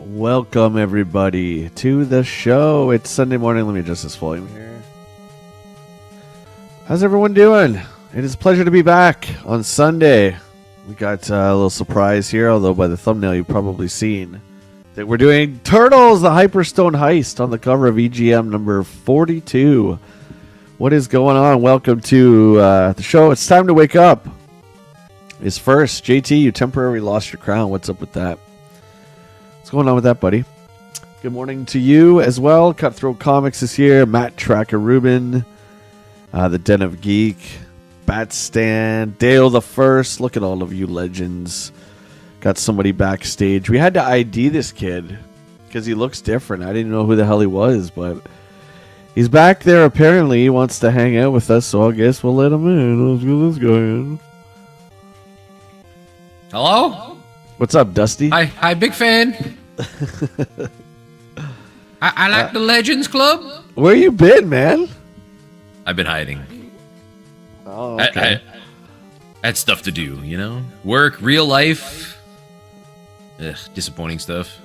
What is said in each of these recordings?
Welcome, everybody, to the show. It's Sunday morning. Let me adjust this volume here. How's everyone doing? It is a pleasure to be back on Sunday. We got a little surprise here, although by the thumbnail you've probably seen that we're doing Turtles, the Hyperstone Heist on the cover of EGM number 42. What is going on? Welcome to the show. It's time to wake up. Is first. JT, you temporarily lost your crown. What's up with that? What's going on with that, buddy? Good morning to you as well. Cutthroat Comics is here. Matt Tracker Rubin. The Den of Geek. Bat Stand. Dale the First. Look at all of you legends. Got somebody backstage. We had to ID this kid because he looks different. I didn't know who the hell he was, but he's back there apparently. He wants to hang out with us, so I guess we'll let him in. Let's get this guy in. Hello? What's up, Dusty? Hi, big fan. I like the Legends Club. Where you been, man? I've been hiding. Oh, okay. I had stuff to do, you know? Work, real life. Ugh, disappointing stuff.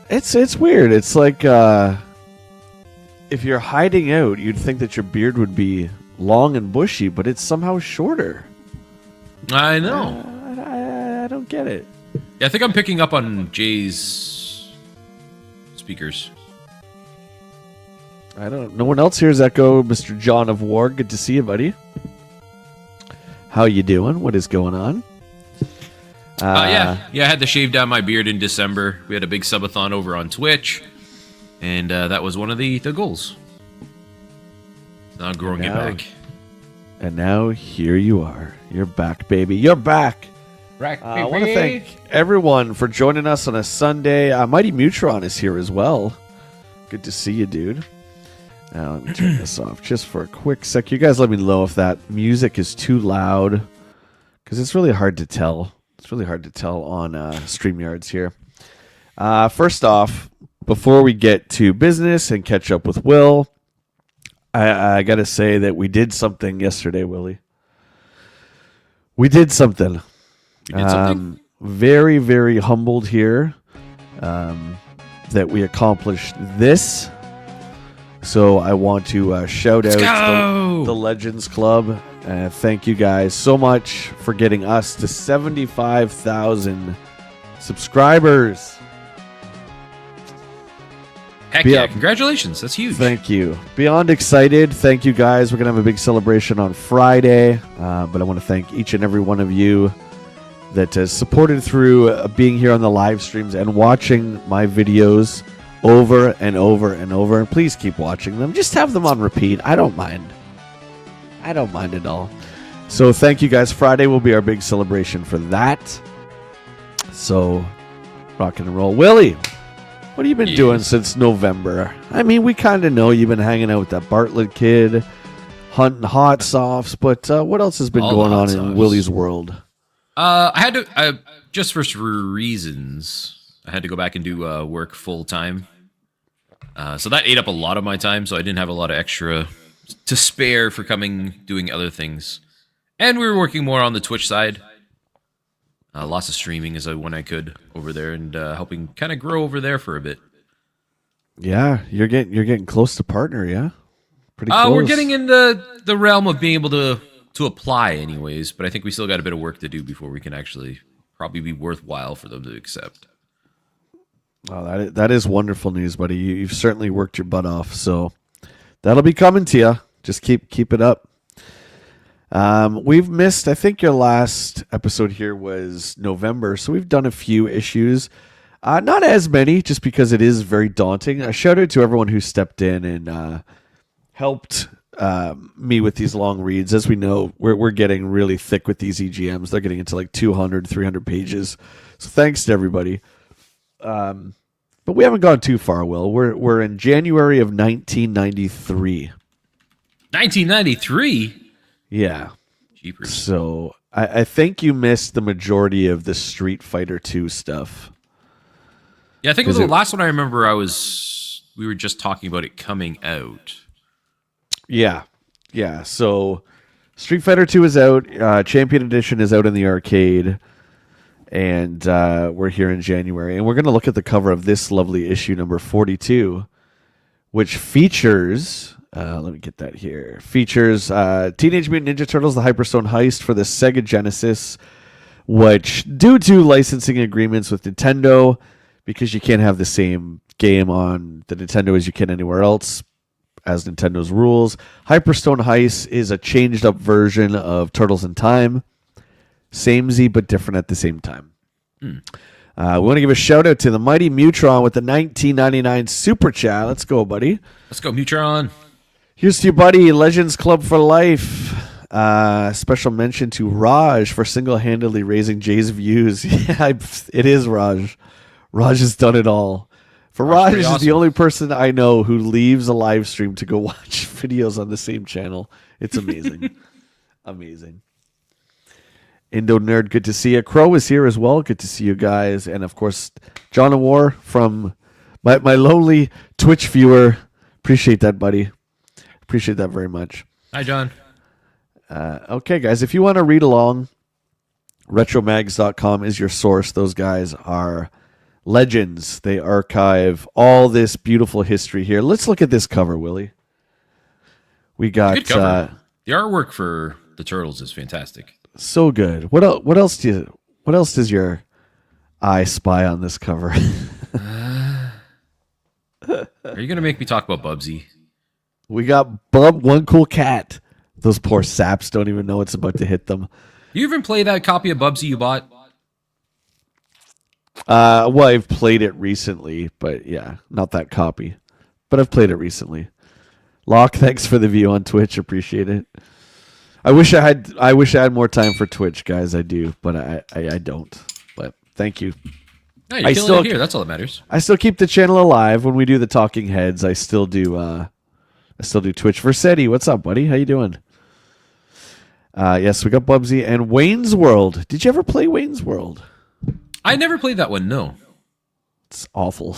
It's weird. It's like if you're hiding out, you'd think that your beard would be long and bushy, but it's somehow shorter. I know. I don't get it. Yeah, I think I'm picking up on Jay's speakers. I don't. No one else here is Echo, Mr. John of War. Good to see you, buddy. How you doing? What is going on? Yeah, I had to shave down my beard in December. We had a big subathon over on Twitch, and that was one of the goals. Now I'm growing it back. And now here you are. You're back, baby. You're back. I want to thank everyone for joining us on a Sunday. Mighty Mutron is here as well. Good to see you, dude. Now let me turn this off just for a quick sec. You guys let me know if that music is too loud, because it's really hard to tell. It's really hard to tell on StreamYards here. First off, before we get to business and catch up with Will, I got to say that we did something yesterday, Willie. We did something. You did something? Very, very humbled here that we accomplished this. So I want to shout out the Legends Club. Thank you guys so much for getting us to 75,000 subscribers. Heck yeah, congratulations. That's huge. Thank you. Beyond excited. Thank you guys. We're going to have a big celebration on Friday. But I want to thank each and every one of you that has supported through being here on the live streams and watching my videos over and over and over. And please keep watching them. Just have them on repeat. I don't mind. I don't mind at all. So thank you guys. Friday will be our big celebration for that. So rock and roll. Willie, what have you been doing since November? I mean, we kind of know you've been hanging out with that Bartlett kid, hunting hot softs, but what else has been going on in Willie's world? I had to, just for reasons, I had to go back and do work full time. So that ate up a lot of my time, so I didn't have a lot of extra to spare for doing other things. And we were working more on the Twitch side. Lots of streaming when I could over there, and helping kind of grow over there for a bit. Yeah, you're getting close to partner, yeah? Pretty close. We're getting in the realm of being able to apply anyways, but I think we still got a bit of work to do before we can actually probably be worthwhile for them to accept. Oh, that is wonderful news, buddy. You've certainly worked your butt off, so that'll be coming to you. Just keep it up. We've missed, I think your last episode here was November, so we've done a few issues. Not as many, just because it is very daunting. A shout out to everyone who stepped in and helped me with these long reads. As we know, we're getting really thick with these EGMs. They're getting into like 200, 300 pages. So thanks to everybody. But we haven't gone too far, Will. We're in January of 1993. 1993? Yeah. Jeepers. So I think you missed the majority of the Street Fighter 2 stuff. Yeah, I think it was the last one I remember we were just talking about it coming out. Yeah. So Street Fighter 2 is out. Champion Edition is out in the arcade. And we're here in January. And we're going to look at the cover of this lovely issue, number 42, which features... let me get that here. Features Teenage Mutant Ninja Turtles, the Hyperstone Heist for the Sega Genesis, which, due to licensing agreements with Nintendo, because you can't have the same game on the Nintendo as you can anywhere else, as Nintendo's rules, Hyperstone Heist is a changed-up version of Turtles in Time. Samey, but different at the same time. We want to give a shout-out to the Mighty Mutron with the 1999 Super Chat. Let's go, buddy. Let's go, Mutron. Here's to you, buddy. Legends Club for life. Special mention to Raj for single-handedly raising Jay's views. Yeah, it is Raj. Raj has done it all. For Raj is the only person I know who leaves a live stream to go watch videos on the same channel. It's amazing. Amazing. Indo Nerd, good to see you. Crow is here as well. Good to see you guys. And, of course, John Awar from my lonely Twitch viewer. Appreciate that, buddy. Appreciate that very much. Hi, John. Okay, guys, if you want to read along, retromags.com is your source. Those guys are legends. They archive all this beautiful history here. Let's look at this cover, Willie. We got good cover. The artwork for the Turtles is fantastic. So good. What else does your eye spy on this cover? Are you going to make me talk about Bubsy? We got Bub, one cool cat. Those poor saps don't even know it's about to hit them. You even play that copy of Bubsy you bought? Well, I've played it recently, but yeah, not that copy. But I've played it recently. Locke, thanks for the view on Twitch. Appreciate it. I wish I had more time for Twitch, guys. I do, but I don't. But thank you. No, you're killing it here. That's all that matters. I still keep the channel alive when we do the Talking Heads. I still do Twitch. Versetti, what's up, buddy? How you doing? Yes, we got Bubsy and Wayne's World. Did you ever play Wayne's World? I never played that one. No, it's awful.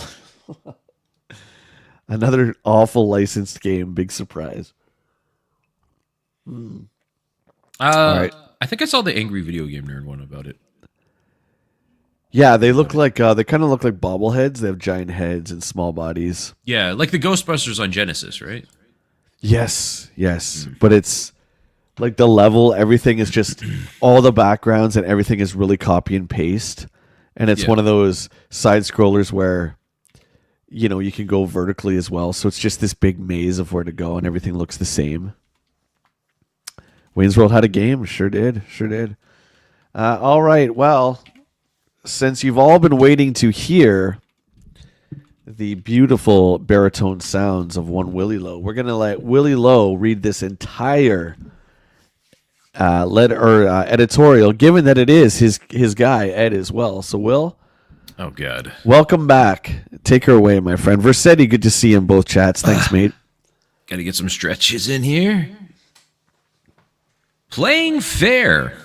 Another awful licensed game. Big surprise. All right. I think I saw the Angry Video Game Nerd one about it. Yeah, they look like they kind of look like bobbleheads. They have giant heads and small bodies. Yeah, like the Ghostbusters on Genesis, right? Yes. But it's like the level, everything is just all the backgrounds and everything is really copy and paste. And it's one of those side scrollers where you can go vertically as well. So it's just this big maze of where to go and everything looks the same. Wayne's World had a game. Sure did. All right. Well, since you've all been waiting to hear the beautiful baritone sounds of one WillyLo, we're going to let WillyLo read this entire editorial, given that it is his guy, Ed, as well. So, Will? Oh, God. Welcome back. Take her away, my friend. Versetti, good to see you in both chats. Thanks, mate. Got to get some stretches in here. Playing fair.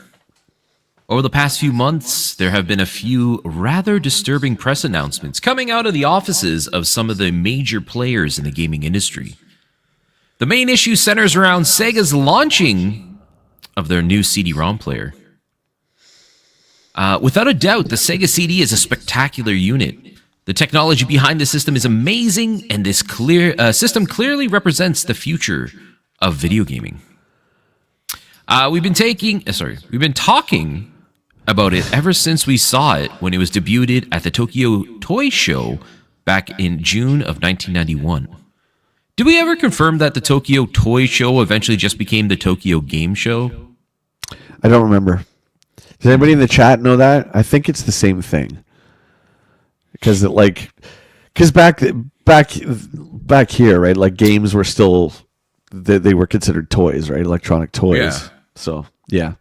Over the past few months, there have been a few rather disturbing press announcements coming out of the offices of some of the major players in the gaming industry. The main issue centers around Sega's launching of their new CD-ROM player. Without a doubt, the Sega CD is a spectacular unit. The technology behind the system is amazing, and this system clearly represents the future of video gaming. We've been talking about it ever since we saw it when it was debuted at the Tokyo Toy Show back in June of 1991. Did we ever confirm that the Tokyo Toy Show eventually just became the Tokyo Game Show? I don't remember. Does anybody in the chat know that? I think it's the same thing. Because back here, right? Like games were still they were considered toys, right? Electronic toys. Yeah. So yeah.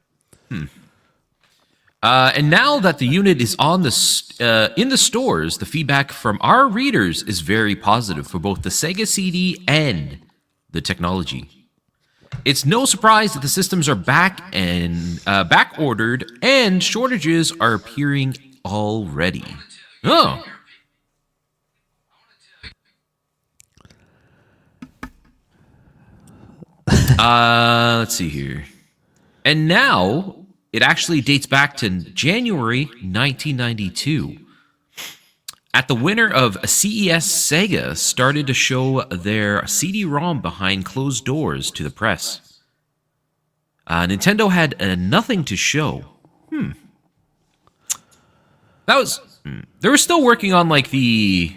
And now that the unit is on in the stores, the feedback from our readers is very positive for both the Sega CD and the technology. It's no surprise that the systems are back ordered, and shortages are appearing already. Oh. Let's see here. And now, it actually dates back to January 1992. At the winner of CES, Sega started to show their CD-ROM behind closed doors to the press. Nintendo had nothing to show. That was... They were still working on like the...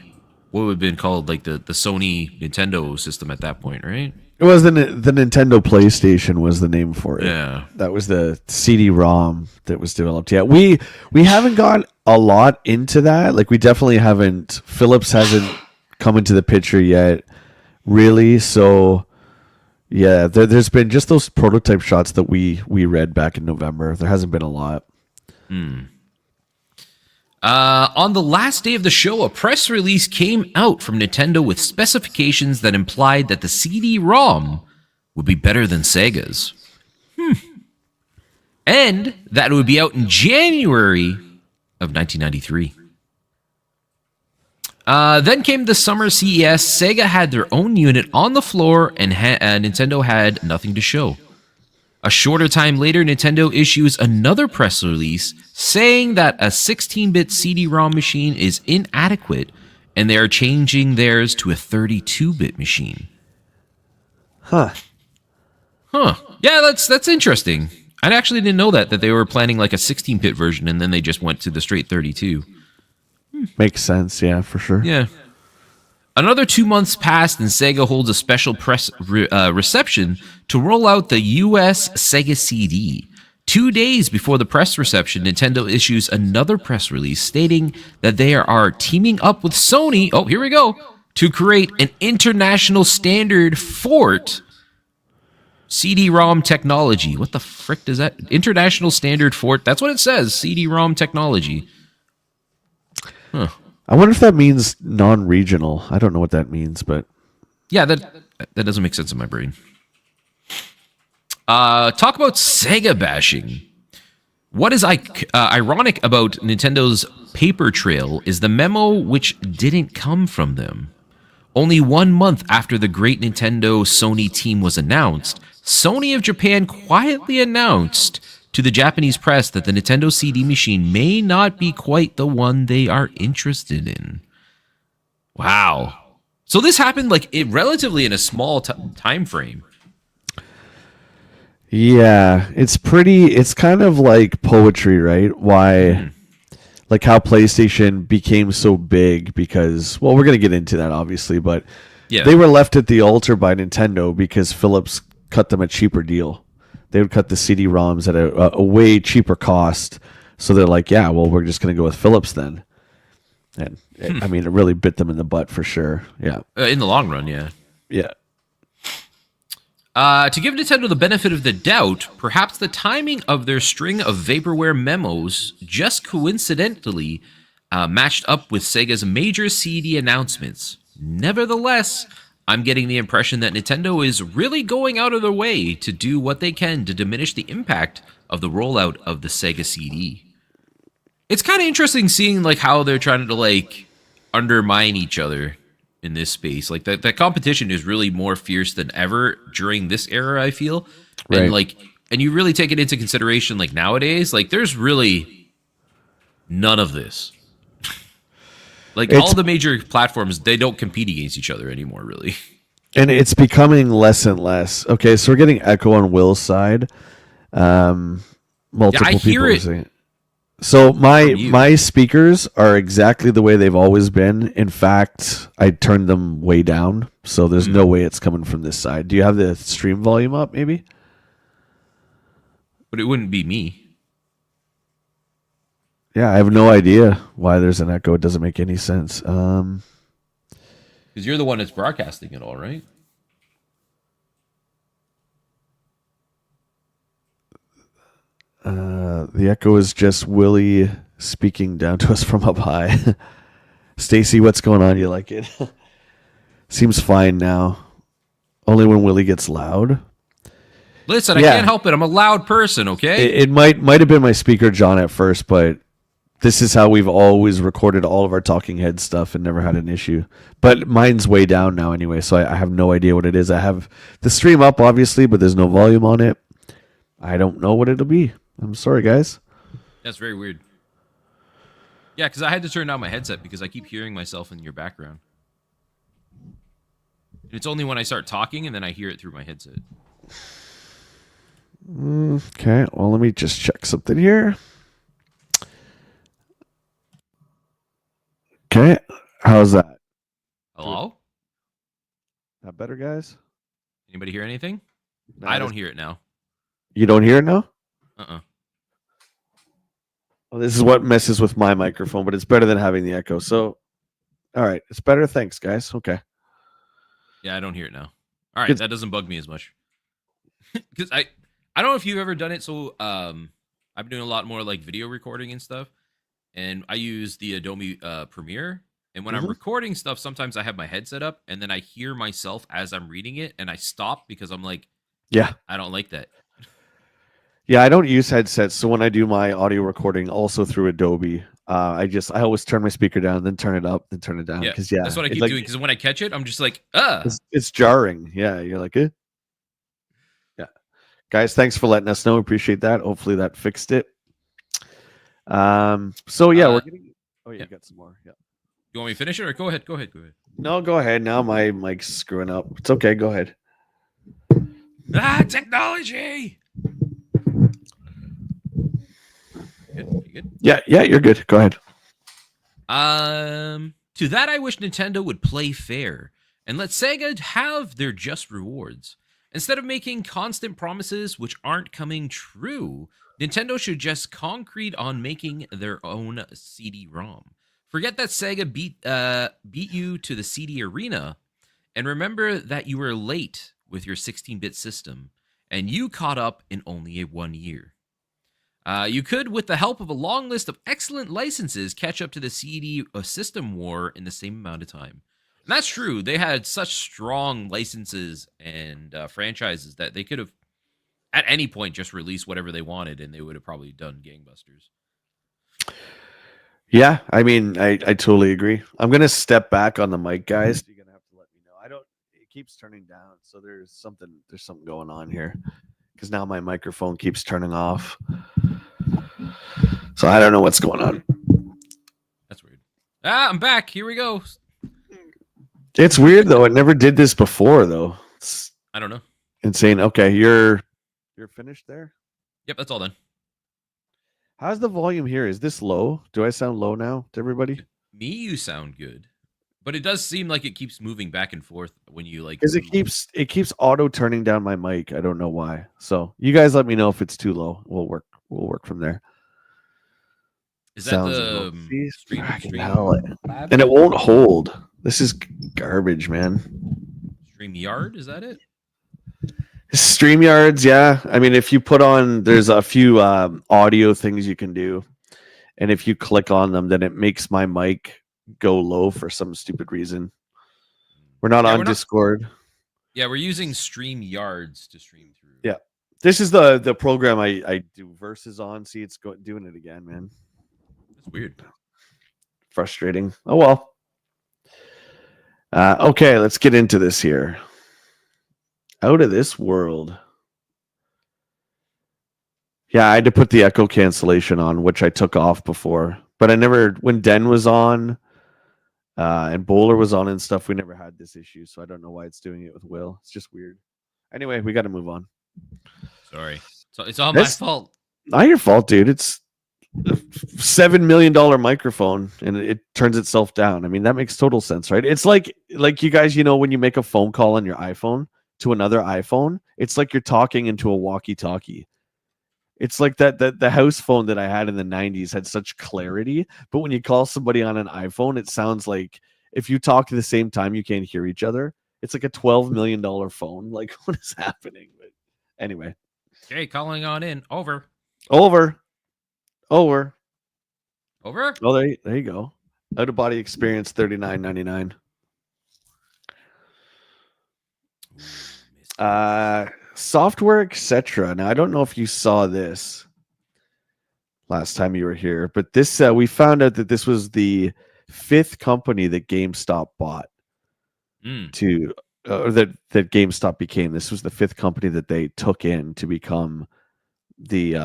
what would have been called like the Sony Nintendo system at that point, right? It was the Nintendo PlayStation was the name for it. Yeah. That was the CD-ROM that was developed. Yeah, we haven't got a lot into that. Like, we definitely haven't. Philips hasn't come into the picture yet, really. So, yeah, there's been just those prototype shots that we read back in November. There hasn't been a lot. On the last day of the show, a press release came out from Nintendo with specifications that implied that the CD-ROM would be better than Sega's. And that it would be out in January of 1993. Then came the summer CES. Sega had their own unit on the floor, and Nintendo had nothing to show. A shorter time later, Nintendo issues another press release saying that a 16-bit CD-ROM machine is inadequate, and they are changing theirs to a 32-bit machine. Huh. Yeah, that's interesting. I actually didn't know that they were planning like a 16-bit version, and then they just went to the straight 32. Makes sense, yeah, for sure. Yeah. Another 2 months passed, and Sega holds a special press reception to roll out the US Sega CD. 2 days before the press reception, Nintendo issues another press release stating that they are teaming up with Sony, oh, here we go, to create an international standard for CD-ROM technology. What the frick does that? International standard for it? That's what it says, CD-ROM technology. Huh. I wonder if that means non-regional. I don't know what that means, but... yeah, that doesn't make sense in my brain. Talk about Sega bashing. What is ironic about Nintendo's paper trail is the memo which didn't come from them. Only 1 month after the great Nintendo Sony team was announced, Sony of Japan quietly announced to the Japanese press that the Nintendo CD machine may not be quite the one they are interested in. Wow. So this happened like relatively in a small time frame. Yeah, it's kind of like poetry, right? Why, like how PlayStation became so big because, well, we're going to get into that obviously, but they were left at the altar by Nintendo because Philips cut them a cheaper deal. They would cut the CD-ROMs at a way cheaper cost. So they're like, yeah, well, we're just going to go with Philips then. And I mean, it really bit them in the butt for sure. Yeah. In the long run, yeah. Yeah. To give Nintendo the benefit of the doubt, perhaps the timing of their string of vaporware memos just coincidentally matched up with Sega's major CD announcements. Nevertheless, I'm getting the impression that Nintendo is really going out of their way to do what they can to diminish the impact of the rollout of the Sega CD. It's kind of interesting seeing like how they're trying to like undermine each other in this space. Like that competition is really more fierce than ever during this era, I feel. Right. And you really take it into consideration like nowadays, like there's really none of this. Like all the major platforms, they don't compete against each other anymore, really. And it's becoming less and less. Okay, so we're getting echo on Will's side. Multiple I hear people it. saying. So my speakers are exactly the way they've always been. In fact, I turned them way down, so there's no way it's coming from this side. Do you have the stream volume up, maybe? But it wouldn't be me. Yeah, I have no idea why there's an echo. It doesn't make any sense. Because you're the one that's broadcasting it all, right? The echo is just Willie speaking down to us from up high. Stacy, what's going on? You like it? Seems fine now. Only when Willie gets loud. Listen, I can't help it. I'm a loud person, okay? It might have been my speaker, John, at first, but this is how we've always recorded all of our Talking Head stuff and never had an issue. But mine's way down now anyway, so I have no idea what it is. I have the stream up, obviously, but there's no volume on it. I don't know what it'll be. I'm sorry, guys. That's very weird. Yeah, because I had to turn down my headset because I keep hearing myself in your background. And it's only when I start talking and then I hear it through my headset. Okay, well, let me just check something here. Okay, how's that? Hello? That better, guys? Anybody hear anything? Nah, I don't hear it now. You don't hear it now? Uh-uh. Well, this is what messes with my microphone, but it's better than having the echo. So, all right, it's better. Thanks, guys. Okay. Yeah, I don't hear it now. All right, Good. that doesn't bug me as much. Because I don't know if you've ever done it. So I've been doing a lot more like video recording and stuff, and I use the Adobe Premiere. And when I'm recording stuff, sometimes I have my headset up, and then I hear myself as I'm reading it, and I stop because I'm like, Yeah. I don't like that. Yeah, I don't use headsets, so when I do my audio recording, also through Adobe, I always turn my speaker down, then turn it up, then turn it down. Because That's what I keep doing. Because when I catch it, I'm just like, it's jarring. Yeah, you're like, eh. Yeah, guys, thanks for letting us know. Appreciate that. Hopefully that fixed it. So yeah, we're getting. Oh, yeah, you got some more. Yeah. You want me to finish it or go ahead? Go ahead. No, go ahead. Now my mic's screwing up. It's okay. Go ahead. Technology. Good. You good? Yeah, you're good. Go ahead. To that, I wish Nintendo would play fair and let Sega have their just rewards. Instead of making constant promises which aren't coming true, Nintendo should just concrete on making their own CD-ROM. Forget that Sega beat you to the CD arena, and remember that you were late with your 16-bit system, and you caught up in only 1 year. You could, with the help of a long list of excellent licenses, catch up to the CD system war in the same amount of time. And that's true. They had such strong licenses and franchises that they could have, at any point, just released whatever they wanted, and they would have probably done gangbusters. Yeah, I mean, I totally agree. I'm gonna step back on the mic, guys. You're gonna have to let me know. I don't. It keeps turning down, so there's something going on here. Because now my microphone keeps turning off. So I don't know what's going on. That's weird. I'm back. Here we go. It's weird though. It never did this before though. I don't know. Insane. Okay, you're finished there? Yep, that's all done. How's the volume here? Is this low? Do I sound low now to everybody? Me, you sound good. But it does seem like it keeps moving back and forth when you like. Because it keeps auto turning down my mic. I don't know why. So you guys let me know if it's too low. We'll work from there. Is that the stream? Hell. And it won't hold. This is garbage, man. StreamYard, is that it? StreamYards, yeah. I mean, if you put on, there's a few audio things you can do, and if you click on them, then it makes my mic go low for some stupid reason. We're not on Discord. Yeah, we're using StreamYards to stream through. Yeah, this is the program I do verses on. See, it's doing it again, man. That's weird. Frustrating. Oh well. Okay, let's get into this here. Out of this world. Yeah, I had to put the echo cancellation on, which I took off before. But I never, when Den was on and Bowler was on and stuff, we never had this issue. So I don't know why it's doing it with Will. It's just weird. Anyway, we got to move on. Sorry. So it's all my fault. Not your fault, dude. It's a $7 million microphone and it turns itself down. I mean, that makes total sense, right? It's like you guys, when you make a phone call on your iPhone to another iPhone, it's like you're talking into a walkie-talkie. It's like the house phone that I had in the 90s had such clarity, but when you call somebody on an iPhone, it sounds like if you talk at the same time, you can't hear each other. It's like a $12 million phone. Like, what is happening? But anyway. Okay, calling on in. Over. Oh, there you go. Out of body experience, $39.99. Software, etc. Now, I don't know if you saw this last time you were here, but this we found out that this was the fifth company that GameStop bought that GameStop became. This was the fifth company that they took in to become the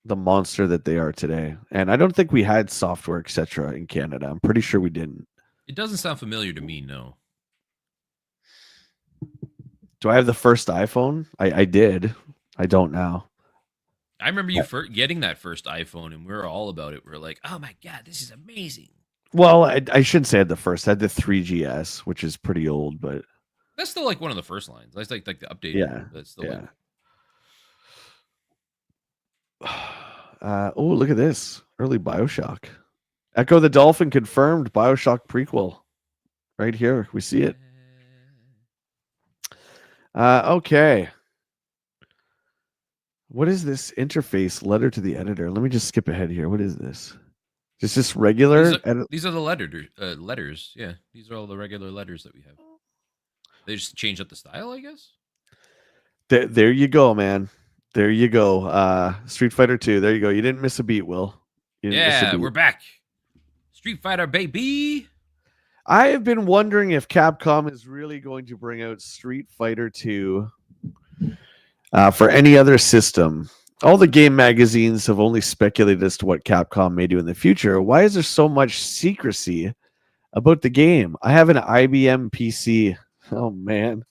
the monster that they are today. And I don't think we had software, etc. in Canada. I'm pretty sure we didn't. It doesn't sound familiar to me, no. Do I have the first iPhone? I did. I don't now. I remember you getting that first iPhone, and we were all about it. We were like, "Oh my god, this is amazing!" Well, I shouldn't say I had the first. I had the 3GS, which is pretty old, but That's still like one of the first lines. That's like the updated. yeah, That's still yeah. like. Oh, look at this early Bioshock. Echo the Dolphin confirmed Bioshock prequel. Right here, we see it. Okay. What is this interface letter to the editor? Let me just skip ahead here. What is this? Is this regular? These are the letters. Yeah, these are all the regular letters that we have. They just changed up the style, I guess. There you go, man. There you go. Street Fighter 2. There you go. You didn't miss a beat, Will. Yeah, we're back. Street Fighter, baby. I have been wondering if Capcom is really going to bring out Street Fighter 2 for any other system. All the game magazines have only speculated as to what Capcom may do in the future. Why is there so much secrecy about the game? I have an IBM PC. Oh, man.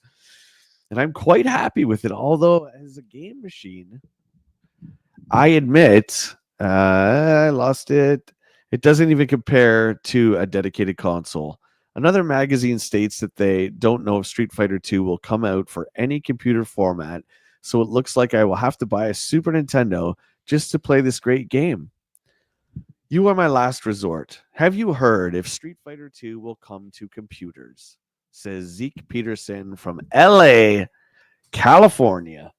And I'm quite happy with it. Although, as a game machine, I admit I lost it. It doesn't even compare to a dedicated console. Another magazine states that they don't know if Street Fighter 2 will come out for any computer format, so it looks like I will have to buy a Super Nintendo just to play this great game. You are my last resort. Have you heard if Street Fighter 2 will come to computers? Says Zeke Peterson from LA, California.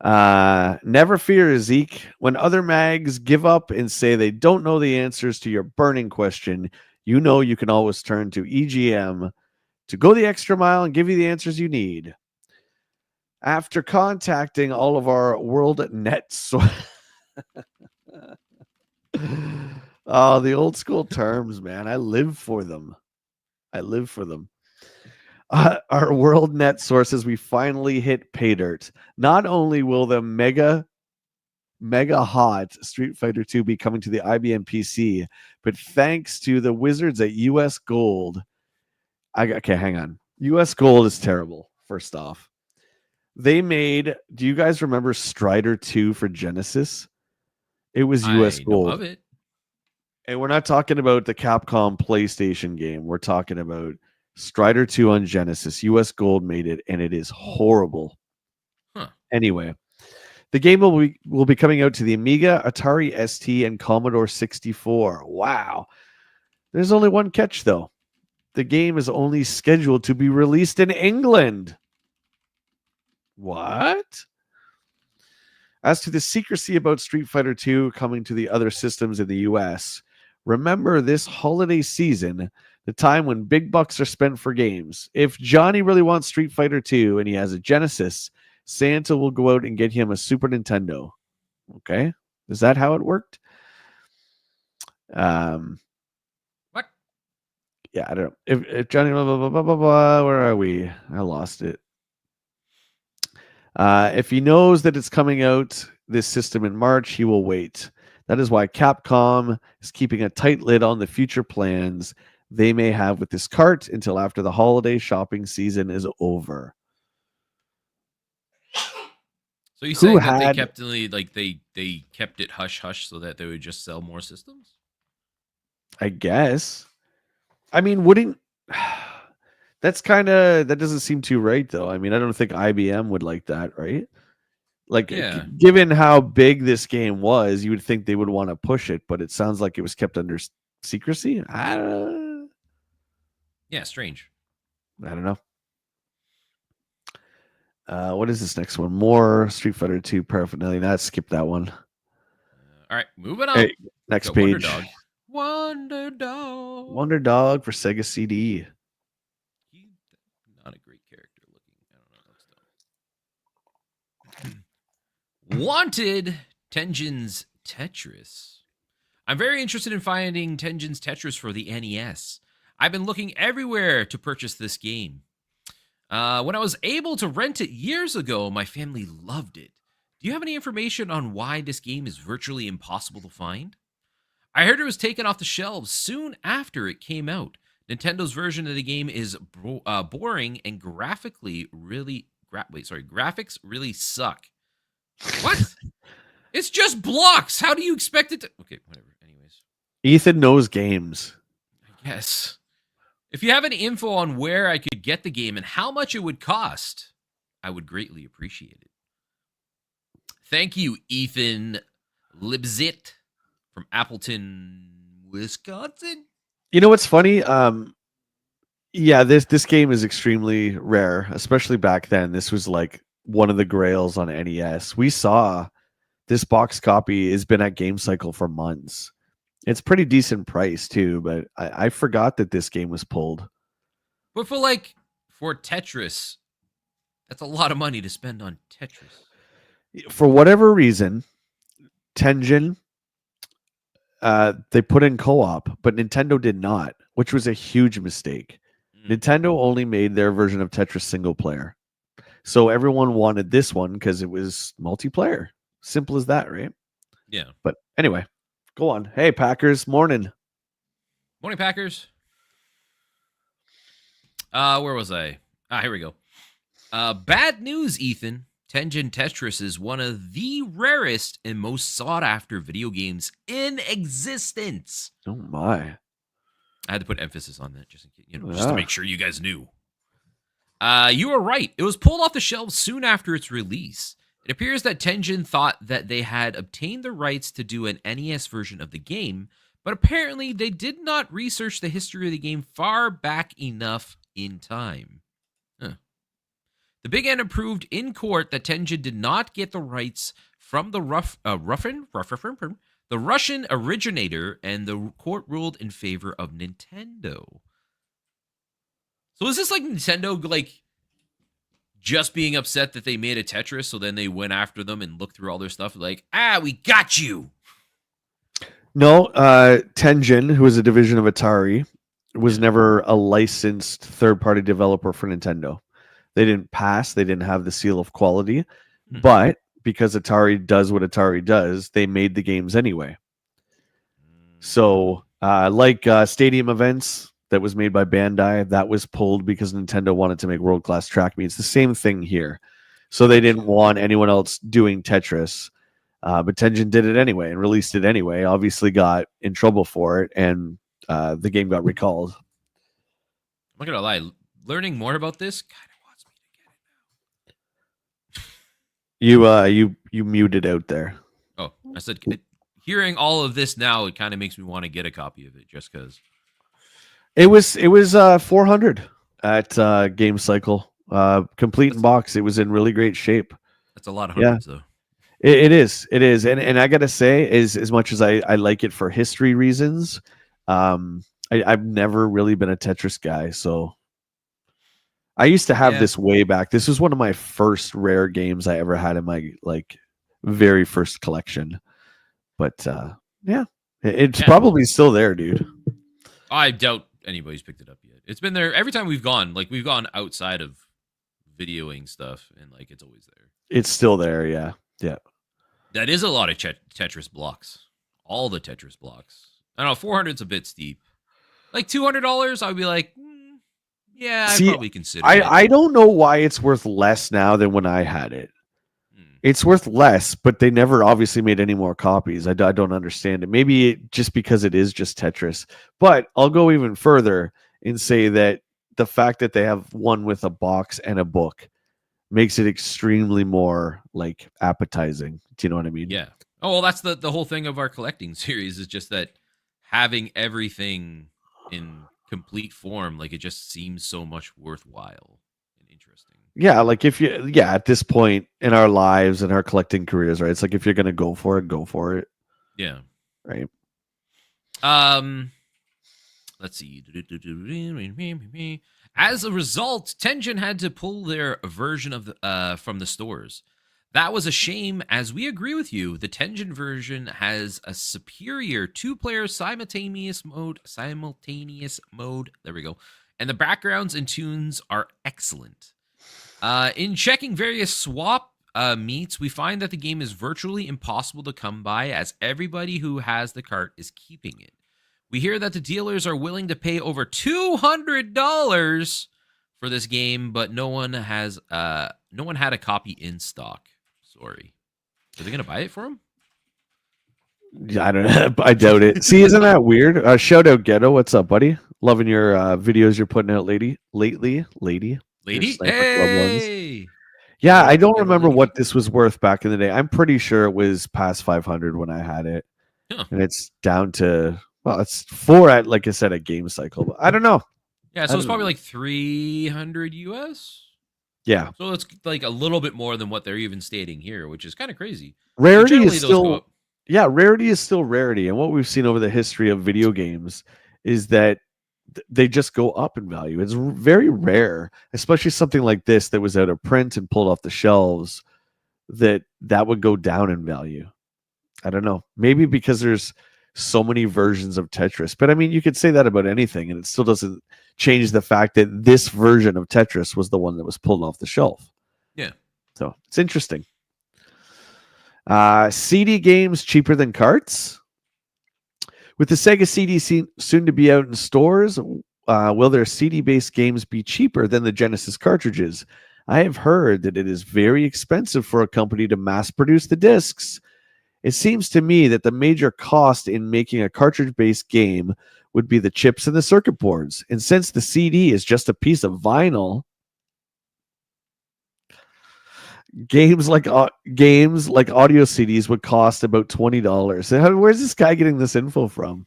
Never fear, Zeke. When other mags give up and say they don't know the answers to your burning question, you know you can always turn to EGM to go the extra mile and give you the answers you need. After contacting all of our world net oh, the old school terms, man. I live for them. Our world net sources, we finally hit pay dirt. Not only will the mega Hawt Street Fighter 2 be coming to the IBM PC, but thanks to the wizards at US Gold. Okay, hang on. US Gold is terrible, first off. They made, do you guys remember Strider 2 for Genesis? It was US Gold. Know of it. And we're not talking about the Capcom PlayStation game. We're talking about Strider 2 on Genesis. US Gold made it, and it is horrible. Huh. Anyway, the game will be coming out to the Amiga, Atari ST, and Commodore 64. Wow. There's only one catch, though. The game is only scheduled to be released in England. What? As to the secrecy about Street Fighter 2 coming to the other systems in the US, remember this holiday season, the time when big bucks are spent for games. If Johnny really wants Street Fighter 2 and he has a Genesis, Santa will go out and get him a Super Nintendo. Okay? Is that how it worked? What? Yeah, I don't know. If Johnny, blah, blah, blah, blah, blah, blah, where are we? I lost it. If he knows that it's coming out this system in March, he will wait. That is why Capcom is keeping a tight lid on the future plans they may have with this cart until after the holiday shopping season is over. So you saying that they kept they kept it hush hush so that they would just sell more systems? I guess. I mean, wouldn't that doesn't seem too right though. I mean, I don't think IBM would like that, right? Like, yeah. Given how big this game was, you would think they would want to push it, but it sounds like it was kept under secrecy. Yeah, strange. I don't know. What is this next one? More Street Fighter 2 paraphernalia. Nah, skip that one. All right, moving on. Hey, next page. Wonder Dog. Wonder Dog for Sega CD. He's not a great character looking. I don't know. Wanted Tenjin's Tetris. I'm very interested in finding Tenjin's Tetris for the NES. I've been looking everywhere to purchase this game. When I was able to rent it years ago, my family loved it. Do you have any information on why this game is virtually impossible to find? I heard it was taken off the shelves soon after it came out. Nintendo's version of the game is boring and graphics really suck. What? It's just blocks. How do you expect it to? Okay, whatever. Anyways, Ethan knows games. I guess. If you have any info on where I could get the game and how much it would cost, I would greatly appreciate it. Thank you, Ethan Libzit from Appleton, Wisconsin. You know what's funny? Yeah, this game is extremely rare, especially back then. This was like one of the grails on NES. We saw this box copy has been at Game Cycle for months. It's pretty decent price too, but I forgot that this game was pulled. But for Tetris, that's a lot of money to spend on Tetris. For whatever reason, Tengen, they put in co-op, but Nintendo did not, which was a huge mistake. Nintendo only made their version of Tetris single player. So everyone wanted this one because it was multiplayer. Simple as that, right? Yeah. But anyway, go on. Hey, Packers, morning. Morning, Packers. Where was I? Here we go. Bad news, Ethan. Tengen Tetris is one of the rarest and most sought-after video games in existence. Oh my! I had to put emphasis on that just to make sure you guys knew. You were right. It was pulled off the shelves soon after its release. It appears that Tengen thought that they had obtained the rights to do an NES version of the game, but apparently they did not research the history of the game far back enough in time. The Big N proved in court that Tengen did not get the rights from the Russian originator, and the court ruled in favor of Nintendo. So is this like Nintendo just being upset that they made a Tetris, so then they went after them and looked through all their stuff we got you? No, Tengen, who was a division of Atari, was never a licensed third-party developer for Nintendo. They didn't pass. They didn't have the seal of quality. But because Atari does what Atari does, they made the games anyway. So, Stadium Events that was made by Bandai, that was pulled because Nintendo wanted to make world-class track meets. The same thing here. So they didn't want anyone else doing Tetris. But Tengen did it anyway and released it anyway. Obviously got in trouble for it, and the game got recalled. I'm not going to lie. Learning more about this kind of wants me to get it now. You muted out there. Oh, I said hearing all of this now, it kind of makes me want to get a copy of it just because. It was 400 at Game Cycle, complete in box. It was in really great shape. That's a lot of hundreds, though. It is, and I gotta say, as much as I like it for history reasons, I've never really been a Tetris guy. So I used to have this way back. This was one of my first rare games I ever had in my very first collection. But it's probably still there, dude. I doubt anybody's picked it up yet. It's been there every time we've gone. We've gone outside of videoing stuff, and it's always there. It's still there, yeah. That is a lot of Tetris blocks. All the Tetris blocks. I don't know, 400's a bit steep. $200, I would be like, I'd probably consider it. I don't know why it's worth less now than when I had it. It's worth less, but they never obviously made any more copies. I don't understand it. Maybe just because it is just Tetris. But I'll go even further and say that the fact that they have one with a box and a book makes it extremely more appetizing. Do you know what I mean? Yeah. Oh, well, that's the whole thing of our collecting series is just that having everything in complete form, it just seems so much worthwhile and interesting. Yeah, at this point in our lives and our collecting careers, right? It's if you're gonna go for it, go for it. Yeah. Right. Let's see. As a result, Tengen had to pull their version of from the stores. That was a shame, as we agree with you. The Tengen version has a superior two-player simultaneous mode. There we go. And the backgrounds and tunes are excellent. In checking various swap meets, we find that the game is virtually impossible to come by as everybody who has the cart is keeping it. We hear that the dealers are willing to pay over $200 for this game, but no one had a copy in stock. Sorry. Are they going to buy it for him? Yeah, I don't know. I doubt it. See, isn't that weird? Shout out Ghetto. What's up, buddy? Loving your videos you're putting out lately. Lady? Your Sniper Club ones. Hey! Yeah, I don't remember what this was worth back in the day. I'm pretty sure it was past 500 when I had it. Huh. And it's down to, well, it's 4 at, like I said, a game cycle. But I don't know. Yeah, so it's probably like 300 US. Yeah. So it's like a little bit more than what they're even stating here, which is kind of crazy. Rarity is still, yeah, rarity is still rarity. And what we've seen over the history of video games is that they just go up in value. It's very rare, especially something like this that was out of print and pulled off the shelves, that would go down in value. I don't know. Maybe because there's so many versions of Tetris. But I mean, you could say that about anything, and it still doesn't change the fact that this version of Tetris was the one that was pulled off the shelf. Yeah. So it's interesting. CD games cheaper than carts? With the Sega CD soon to be out in stores, will their CD-based games be cheaper than the Genesis cartridges? I have heard that it is very expensive for a company to mass produce the discs. It seems to me that the major cost in making a cartridge-based game would be the chips and the circuit boards. And since the CD is just a piece of vinyl, games like audio CDs would cost about $20. Where's this guy getting this info from?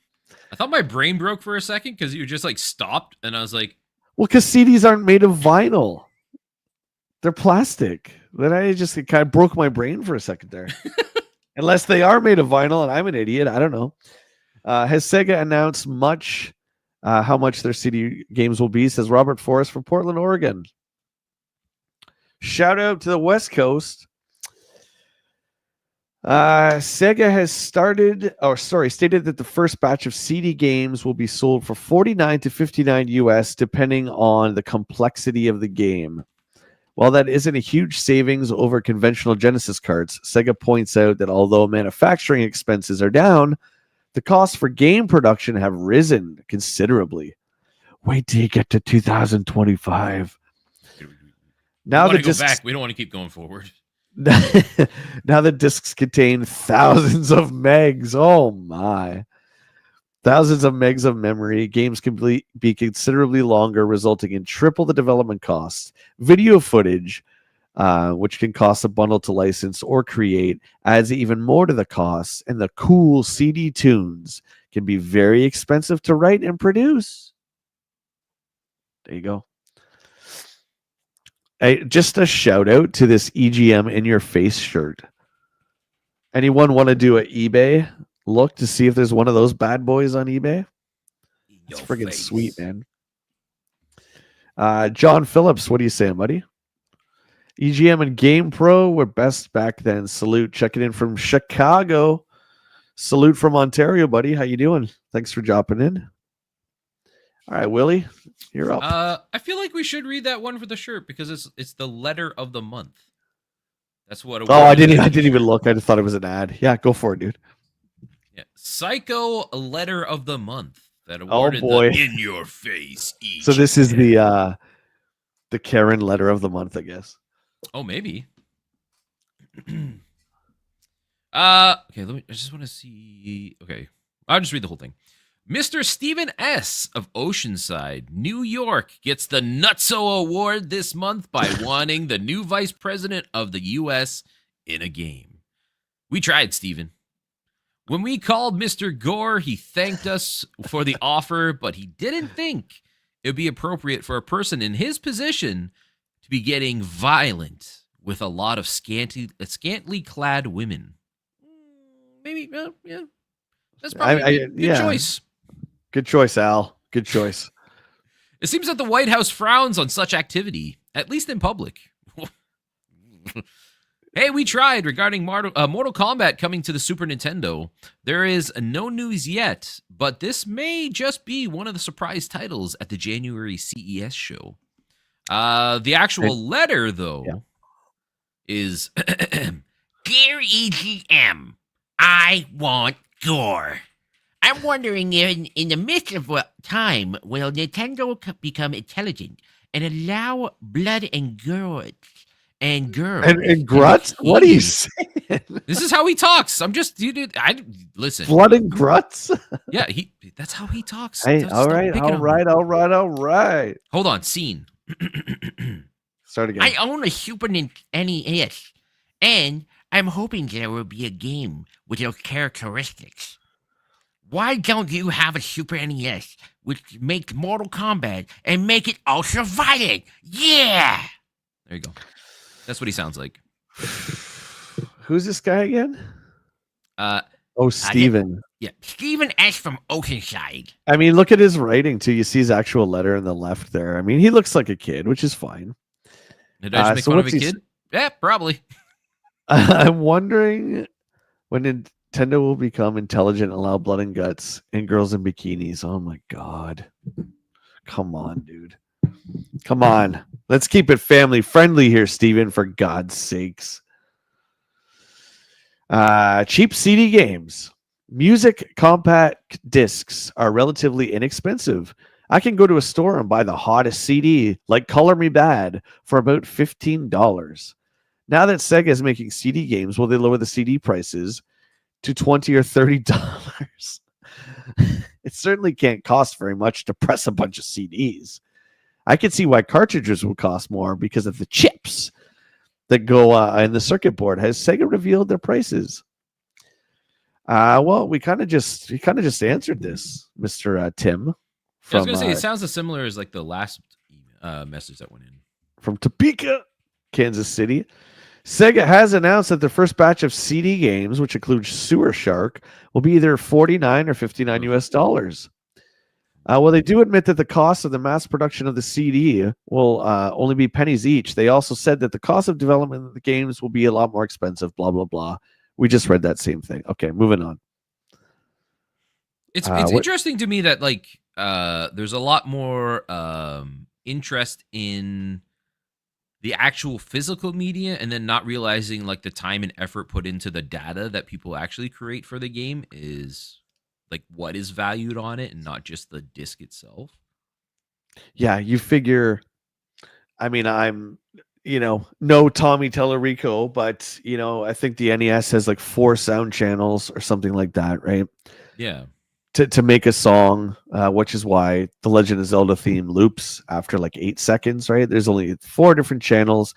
I thought my brain broke for a second because you just like stopped, and I was like, well, because CDs aren't made of vinyl. They're plastic. Then it kind of broke my brain for a second there. Unless they are made of vinyl and I'm an idiot. I don't know. Has Sega announced how much their CD games will be, says Robert Forrest from Portland, Oregon. Shout out to the West Coast. Sega has stated that the first batch of CD games will be sold for $49 to $59 US, depending on the complexity of the game. While that isn't a huge savings over conventional Genesis carts, Sega points out that although manufacturing expenses are down, the costs for game production have risen considerably. Wait till you get to 2025. Now the discs, go back. We don't want to keep going forward. Now the discs contain thousands of megs. Oh my. Thousands of megs of memory. Games can be considerably longer, resulting in triple the development costs. Video footage, which can cost a bundle to license or create, adds even more to the costs. And the cool CD tunes can be very expensive to write and produce. There you go. Just a shout out to this EGM in your face shirt. Anyone want to do an eBay look to see if there's one of those bad boys on eBay? It's friggin' sweet, man. John Phillips, what are you saying, buddy? EGM and Game Pro were best back then. Salute. Checking in from Chicago. Salute from Ontario, buddy. How you doing? Thanks for dropping in. All right, Willie, you're up. I feel like we should read that one for the shirt because it's the letter of the month. That's what. I didn't even look. I just thought it was an ad. Yeah, go for it, dude. Yeah, Psycho letter of the month that awarded the in your face. So this is the Karen letter of the month, I guess. Oh, maybe. Okay, I just want to see. Okay, I'll just read the whole thing. Mr. Stephen S. of Oceanside, New York, gets the Nutso Award this month by wanting the new vice president of the U.S. in a game. We tried, Stephen. When we called Mr. Gore, he thanked us for the offer, but he didn't think it would be appropriate for a person in his position to be getting violent with a lot of scantily clad women. Maybe, yeah. That's probably a good choice. Good choice, Al. Good choice. It seems that the White House frowns on such activity, at least in public. Hey, we tried regarding Mortal Kombat coming to the Super Nintendo. There is no news yet, but this may just be one of the surprise titles at the January CES show. The actual letter, though, is Dear EGM, I want gore. I'm wondering in the midst of what time will Nintendo become intelligent and allow blood and girls And and Gruts? What are you bikinis? saying? This is how he talks. I'm just dude. I listen. Blood and Gruts? Yeah, that's how he talks. Hey, Stop all right, picking all on me. right, all right, all right. Hold on, scene. Start again. I own a Super NES, and I'm hoping there will be a game with those characteristics. Why don't you have a Super NES which makes Mortal Kombat and make it ultra violent? Yeah! There you go. That's what he sounds like. Who's this guy again? Uh, Oh, Steven. Yeah, Steven S. from Oceanside. I mean, look at his writing, too. You see his actual letter in the left there. I mean, he looks like a kid, which is fine. Did I just make fun of a kid? Yeah, probably. I'm wondering when Nintendo will become intelligent and allow blood and guts and girls in bikinis. Oh, my God. Come on, dude. Come on. Let's keep it family friendly here, Steven, for God's sakes. Cheap CD games. Music compact discs are relatively inexpensive. I can go to a store and buy the hottest CD, like Color Me Bad, for about $15. Now that Sega is making CD games, will they lower the CD prices to $20 or $30? It certainly can't cost very much to press a bunch of CDs. I can see why cartridges would cost more because of the chips that go in the circuit board. Has Sega revealed their prices? Well, he kind of just answered this, Mr. Tim. I was gonna say it sounds as similar as like the last message that went in from Topeka, Kansas City. Sega has announced that the first batch of CD games, which includes Sewer Shark, will be either $49 or $59 US. Well, they do admit that the cost of the mass production of the CD will only be pennies each. They also said that the cost of development of the games will be a lot more expensive, blah, blah, blah. We just read that same thing. Okay, moving on. It's interesting to me that like there's a lot more interest in the actual physical media and then not realizing like the time and effort put into the data that people actually create for the game is like what is valued on it and not just the disc itself. Yeah, you figure, I mean, I'm, no Tommy Tellerico, but, I think the NES has like 4 sound channels or something like that, right? Yeah. To make a song, which is why the Legend of Zelda theme loops after like 8 seconds, right? There's only 4 different channels.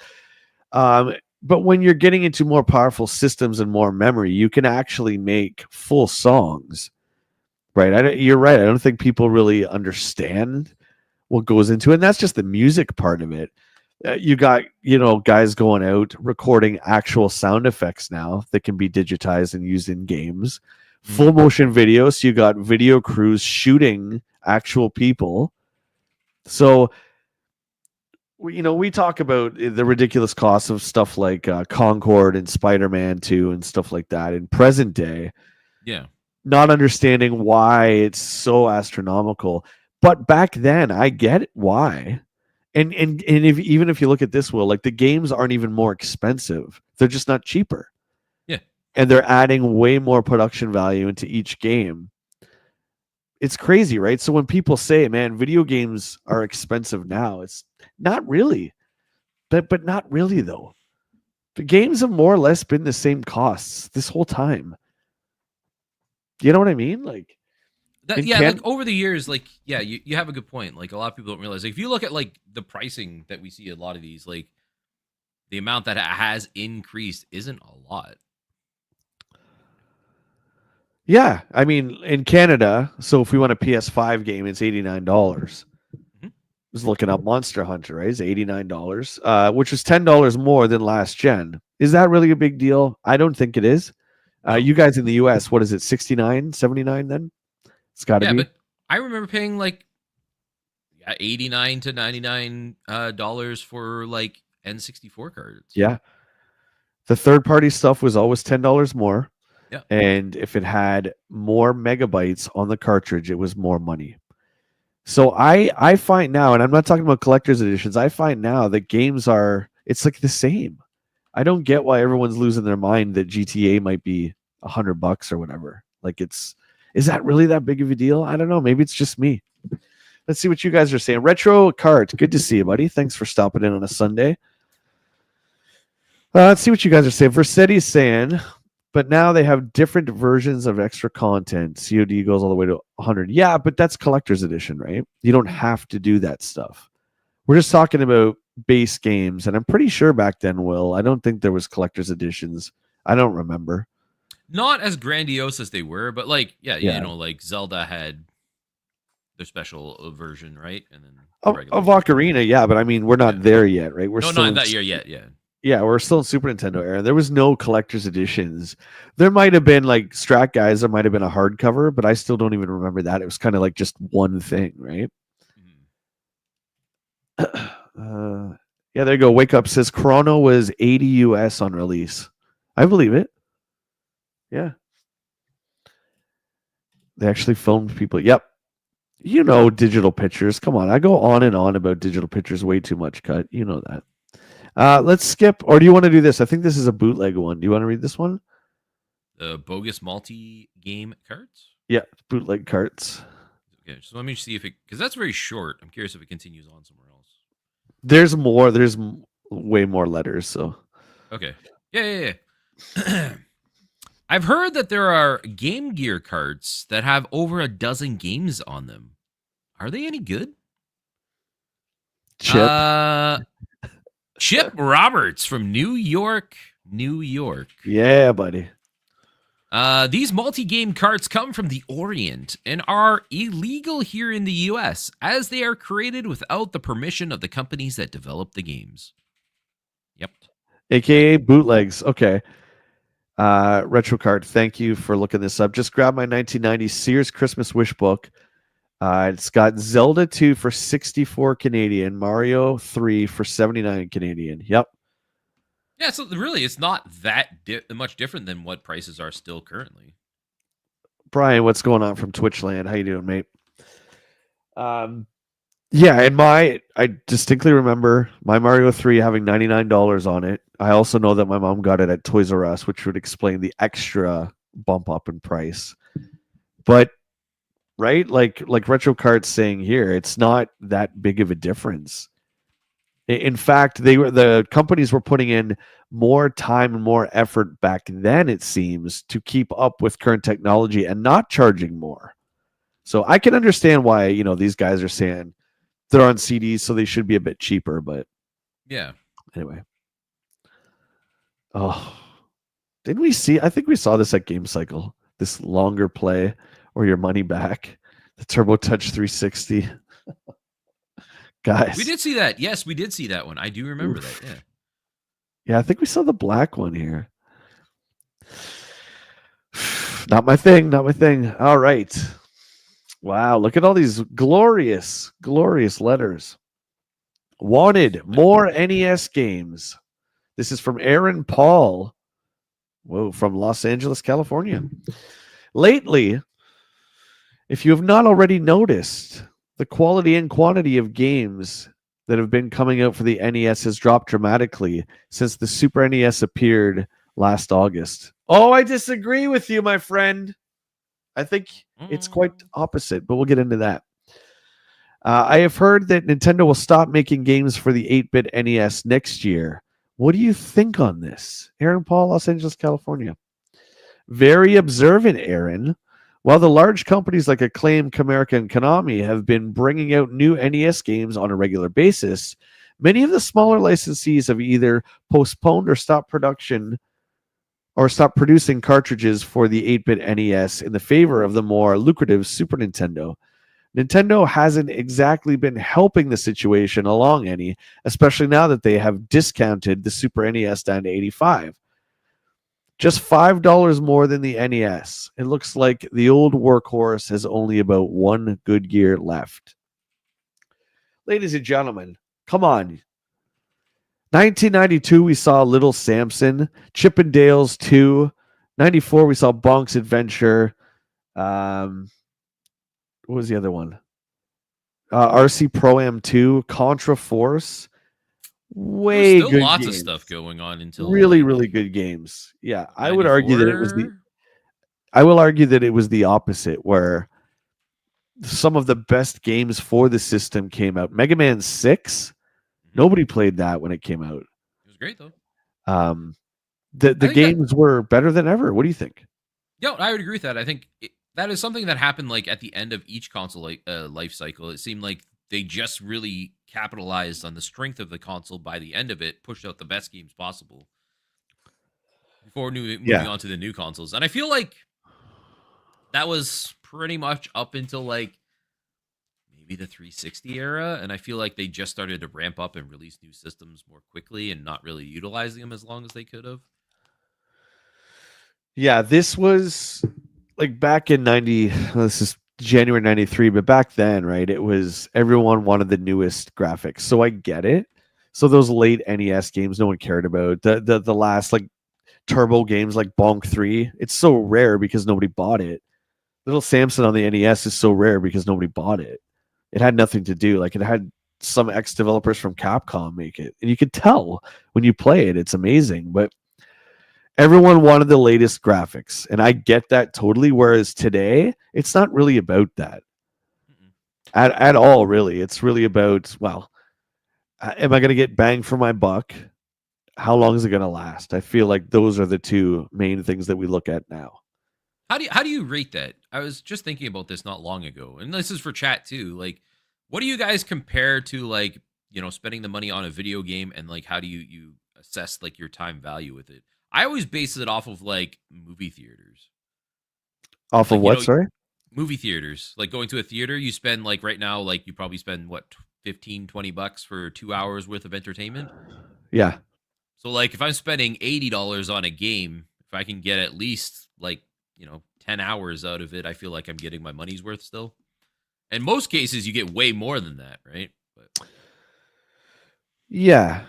But when you're getting into more powerful systems and more memory, you can actually make full songs, right? You're right. I don't think people really understand what goes into it. And that's just the music part of it. You got, guys going out recording actual sound effects now that can be digitized and used in games. Full motion video, so you got video crews shooting actual people. So, we talk about the ridiculous cost of stuff like Concord and Spider-Man 2 and stuff like that in present day. Yeah. Not understanding why it's so astronomical. But back then, I get why. And even if you look at this, Will, like the games aren't even more expensive. They're just not cheaper. And they're adding way more production value into each game. It's crazy, right? So when people say, man, video games are expensive now, it's not really. But not really, though. The games have more or less been the same costs this whole time. You know what I mean? Like, like over the years, like, yeah, you have a good point. Like, a lot of people don't realize, like, if you look at, like, the pricing that we see a lot of these, like, the amount that it has increased isn't a lot. Yeah, I mean, in Canada, so if we want a PS5 game, it's $89. Mm-hmm. I was looking up Monster Hunter, right? It's $89, which is $10 more than last gen. Is that really a big deal? I don't think it is. You guys in the US, what is it, $69, $79 then? It's got to be. But I remember paying like $89 to $99 for like N64 cards. Yeah. The third-party stuff was always $10 more. Yeah. And if it had more megabytes on the cartridge, it was more money. So I find now, and I'm not talking about collector's editions, I find now that games it's like the same. I don't get why everyone's losing their mind that GTA might be $100 or whatever. Like is that really that big of a deal? I don't know. Maybe it's just me. Let's see what you guys are saying. Retro Cart, good to see you, buddy. Thanks for stopping in on a Sunday. Let's see what you guys are saying. Versetti's saying, but now they have different versions of extra content. COD goes all the way to 100. Yeah, but that's collector's edition, right? You don't have to do that stuff. We're just talking about base games, and I'm pretty sure back then, Will, I don't think there was collector's editions. I don't remember. Not as grandiose as they were, but like, yeah. Yeah. You know, like Zelda had their special version, right? And then Of Ocarina, yeah, but I mean, we're not there yet, right? We're no, still not in that year yet, yeah. Yeah, we're still in Super Nintendo era. There was no collector's editions. There might have been like Strat Guys, there might have been a hardcover, but I still don't even remember that. It was kind of like just one thing, right? Yeah, there you go. Wake Up says Chrono was 80 US on release. I believe it. Yeah. They actually filmed people. Yep. You know, digital pictures. Come on. I go on and on about digital pictures way too much, Cut. You know that. Let's skip. Or do you want to do this? I think this is a bootleg one. Do you want to read this one? The bogus multi-game cards? Yeah, bootleg carts. Okay, so let me see if it... Because that's very short. I'm curious if it continues on somewhere else. There's more. There's way more letters, so... Okay. Yeah. I've heard that there are Game Gear carts that have over a dozen games on them. Are they any good? Chip Roberts from New York. Yeah, buddy. These multi-game carts come from the Orient and are illegal here in the U.S. as they are created without the permission of the companies that develop the games. Yep. AKA bootlegs. Okay. RetroCard, thank you for looking this up. Just grab my 1990 Sears Christmas Wish book. It's got Zelda 2 for 64 Canadian, Mario 3 for 79 Canadian. Yep. Yeah, so really, it's not that much different than what prices are still currently. Brian, what's going on from Twitchland? How you doing, mate? Yeah, and I distinctly remember my Mario 3 having $99 on it. I also know that my mom got it at Toys R Us, which would explain the extra bump up in price. But right, like RetroCart's saying here, it's not that big of a difference. In fact, the companies were putting in more time and more effort back then, it seems, to keep up with current technology and not charging more. So I can understand why, these guys are saying they're on CDs, so they should be a bit cheaper, but yeah. Anyway. Oh, didn't we see? I think we saw this at Game Cycle. This longer play or your money back. The Turbo Touch 360. Guys. We did see that. Yes, we did see that one. I do remember that. Yeah. Yeah, I think we saw the black one here. Not my thing. All right. Wow, look at all these glorious, glorious letters. Wanted more NES games. This is from Aaron Paul. Whoa, from Los Angeles, California. Lately, if you have not already noticed, the quality and quantity of games that have been coming out for the NES has dropped dramatically since the Super NES appeared last August. Oh, I disagree with you, my friend. I think it's quite opposite, but we'll get into that. I have heard that Nintendo will stop making games for the 8-bit NES next year. What do you think on this? Aaron Paul, Los Angeles, California. Very observant, Aaron. While the large companies like Acclaim, Camerica, and Konami have been bringing out new NES games on a regular basis, many of the smaller licensees have either postponed or stopped production or stopped producing cartridges for the 8-bit NES in the favor of the more lucrative Super Nintendo. Nintendo hasn't exactly been helping the situation along any, especially now that they have discounted the Super NES down to $85. Just $5 more than the NES. It looks like the old workhorse has only about one good gear left. Ladies and gentlemen, come on. 1992, we saw Little Samson. Chip and Dale's 2. 94, we saw Bonk's Adventure. What was the other one? RC Pro-Am 2. Contra Force. There was way still good lots of games. stuff going on until Really, like really good games. Yeah, I would argue that it was the. 94. I will argue that it was the opposite, where some of the best games for the system came out. Mega Man 6, nobody played that when it came out. It was great though. Um, I the think that games were better than ever. What do you think? yeah, I would agree with that. I think that is something that happened like at the end of each console life cycle. It seemed like they just really capitalized on the strength of the console by the end of it, pushed out the best games possible before moving Yeah. on to the new consoles. And I feel like that was pretty much up until like maybe the 360 era, and I feel like they just started to ramp up and release new systems more quickly and not really utilizing them as long as they could have. Yeah, this was like back in 90, this is January 93, but back then, right, it was everyone wanted the newest graphics. So I get it. So those late NES games no one cared about. The last like turbo games like Bonk 3, it's so rare because nobody bought it. Little Samson on the NES is so rare because nobody bought it. It had nothing to do. Like it had some ex developers from Capcom make it. And you could tell when you play it, it's amazing. But everyone wanted the latest graphics. And I get that totally. Whereas today, it's not really about that at all, really. It's really about, well, am I going to get bang for my buck? How long is it going to last? I feel like those are the two main things that we look at now. How do you rate that? I was just thinking about this not long ago, and this is for chat too. Like, what do you guys compare to like spending the money on a video game, and like how do you assess like your time value with it? I always base it off of like movie theaters. Off of Like what? Sorry. movie theaters. Like going to a theater, you spend like right now, like you probably spend what 15-20 bucks for 2 hours worth of entertainment. Yeah. So like if I'm spending $80 on a game, if I can get at least like 10 hours out of it, I feel like I'm getting my money's worth still. In most cases, you get way more than that, right? But Yeah.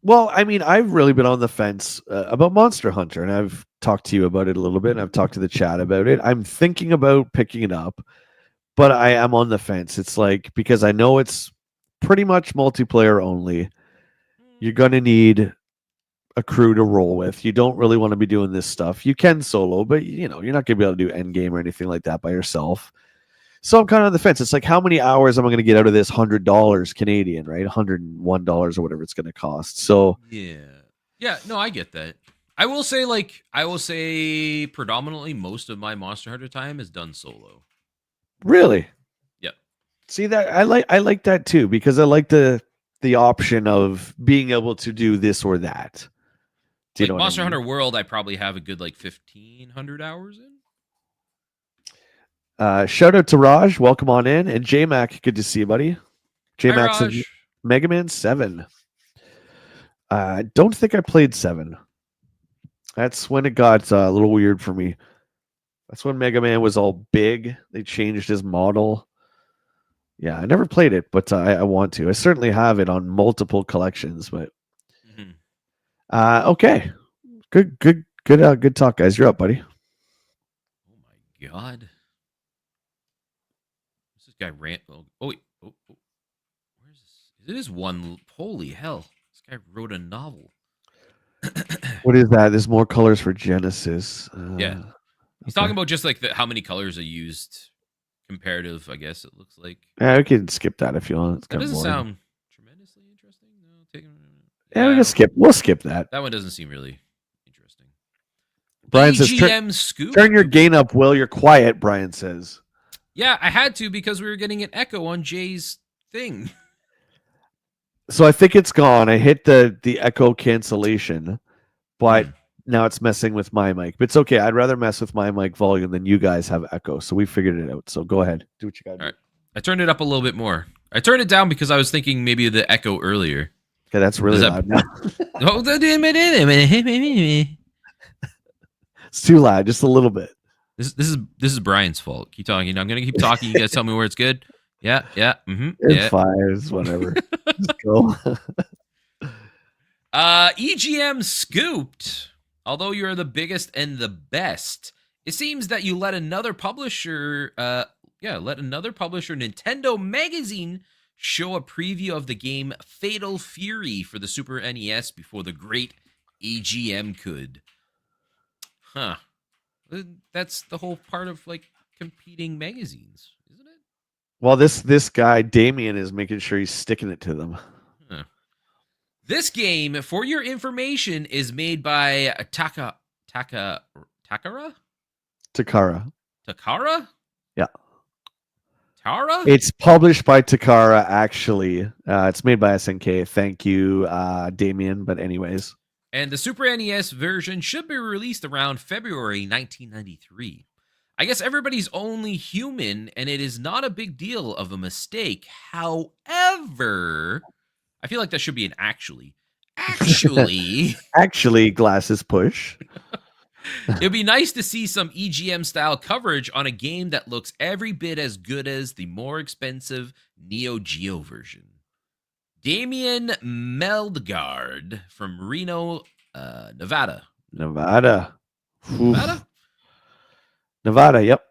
Well, I mean, I've really been on the fence about Monster Hunter, and I've talked to you about it a little bit, and I've talked to the chat about it. I'm thinking about picking it up, but I am on the fence. It's like, because I know it's pretty much multiplayer only. You're going to need a crew to roll with. You don't really want to be doing this stuff. You can solo, but you're not going to be able to do end game or anything like that by yourself. So I'm kind of on the fence. It's like, how many hours am I going to get out of this $100 Canadian, right? $101 or whatever it's going to cost. So yeah, no, I get that. I will say predominantly most of my Monster Hunter time is done solo. really, Yep. see that I like that too, because I like the option of being able to do this or that. Do you Like know what I Monster mean? Hunter World, I probably have a good like 1,500 hours in. Shout out to Raj, welcome on in, and JMac, good to see you, buddy. Hi, JMac's of Raj. Mega Man 7. I don't think I played 7. That's when it got a little weird for me. That's when Mega Man was all big. They changed his model. Yeah, I never played it, but I want to. I certainly have it on multiple collections. But okay, good talk, guys. You're up, buddy. Oh my god, this guy ran. Oh wait, where's this? It is one. Holy hell, this guy wrote a novel. What is that? There's more colors for Genesis. Yeah, he's talking about just like how many colors are used. Comparative, I guess it looks like. Yeah, we can skip that if you want. It's That doesn't boring. sound tremendously interesting. No, yeah, we can skip. We'll skip that. That one doesn't seem really interesting. Brian says, Scoop. Turn your gain up, Will. You're quiet, Brian says. Yeah, I had to because we were getting an echo on Jay's thing. So I think it's gone. I hit the echo cancellation, but now it's messing with my mic. But it's okay. I'd rather mess with my mic volume than you guys have echo. So we figured it out. So go ahead. Do what you got to do. All right. I turned it up a little bit more. I turned it down because I was thinking maybe the echo earlier. Okay, that's really loud now. It's too loud, just a little bit. This is Brian's fault. Keep talking. I'm gonna keep talking. You guys tell me where it's good. Yeah. It's fine. It's whatever. Just go. EGM scooped. Although you're the biggest and the best, it seems that you let another publisher, Nintendo Magazine, show a preview of the game Fatal Fury for the Super NES before the great EGM could. Huh. That's the whole part of like competing magazines, isn't it? Well, this guy Damien is making sure he's sticking it to them. Huh. This game, for your information, is made by Takara? Takara. Takara? Yeah. Tara? It's published by Takara, actually. It's made by SNK. Thank you, Damien. But anyways. And the Super NES version should be released around February 1993. I guess everybody's only human, and it is not a big deal of a mistake. However, I feel like that should be an actually. Actually, glasses push. It'd be nice to see some EGM style coverage on a game that looks every bit as good as the more expensive Neo Geo version. Damien Meldgaard from Reno, Nevada. Nevada, yep.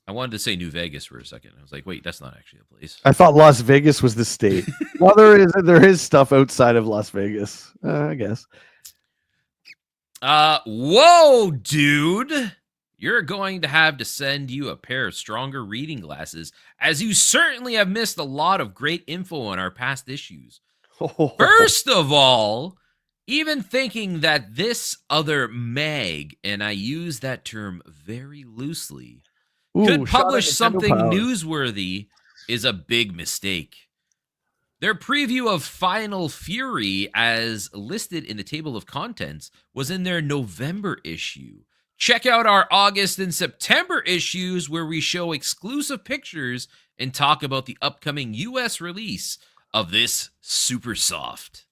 I wanted to say New Vegas for a second. I was like, wait, that's not actually a place. I thought Las Vegas was the state. Well, there is stuff outside of Las Vegas, I guess. Whoa, dude. You're going to have to send you a pair of stronger reading glasses, as you certainly have missed a lot of great info on our past issues. First of all, even thinking that this other mag, and I use that term very loosely, could publish something newsworthy is a big mistake. Their preview of Final Fury, as listed in the table of contents, was in their November issue. Check out our August and September issues where we show exclusive pictures and talk about the upcoming US release of this super soft.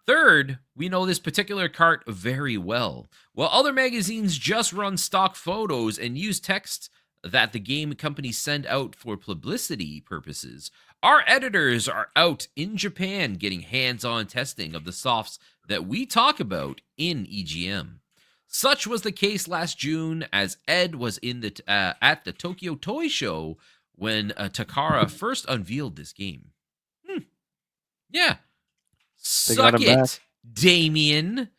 Third, we know this particular cart very well. While other magazines just run stock photos and use text that the game companies send out for publicity purposes, our editors are out in Japan getting hands-on testing of the softs that we talk about in EGM. Such was the case last June, as Ed was in the at the Tokyo Toy Show when Takara first unveiled this game. Yeah. Suck it, Damien.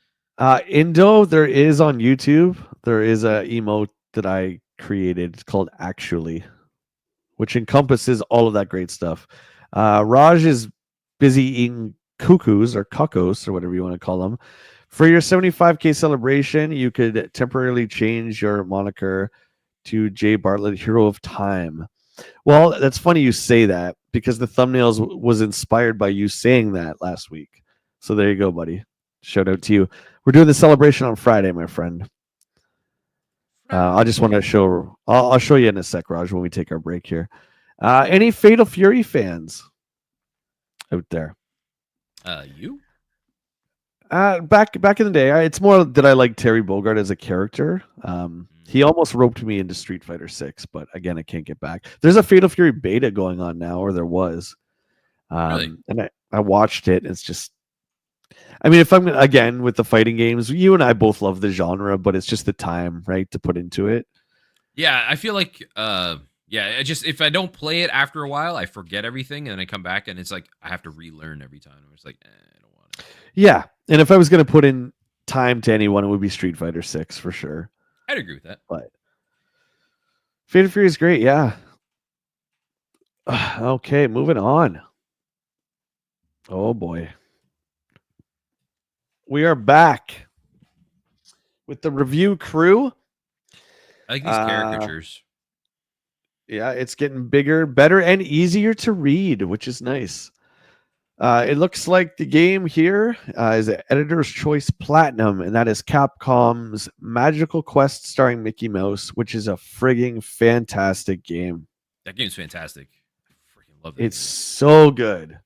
Indo, there is on YouTube. There is a emote that I created. It's called Actually, which encompasses all of that great stuff. Raj is busy eating cuckoos or cuckoos or whatever you want to call them. For your 75K celebration, you could temporarily change your moniker to Jay Bartlett, Hero of Time. Well, that's funny you say that, because the thumbnails was inspired by you saying that last week. So there you go, buddy. Shout out to you. We're doing the celebration on Friday, my friend. I just want to show. I'll show you in a sec, Raj, when we take our break here. Any Fatal Fury fans out there? You? Back in the day, it's more that I like Terry Bogard as a character. He almost roped me into Street Fighter 6, but again, I can't get back. There's a Fatal Fury beta going on now, or there was. Really? And I watched it. It's just, I mean, if I'm again with the fighting games, you and I both love the genre, but it's just the time, right, to put into it. Yeah, I feel like, if I don't play it after a while, I forget everything, and then I come back, and it's like I have to relearn every time. I'm just like, I don't want it. Yeah, and if I was going to put in time to anyone, it would be Street Fighter 6 for sure. I'd agree with that. But Fatal Fury is great, yeah. Okay, moving on. Oh boy. We are back with the review crew. I like these caricatures. Yeah, it's getting bigger, better, and easier to read, which is nice. It looks like the game here is an Editor's Choice Platinum, and that is Capcom's Magical Quest starring Mickey Mouse, which is a frigging fantastic game. That game's fantastic. I freaking love it. It's so good.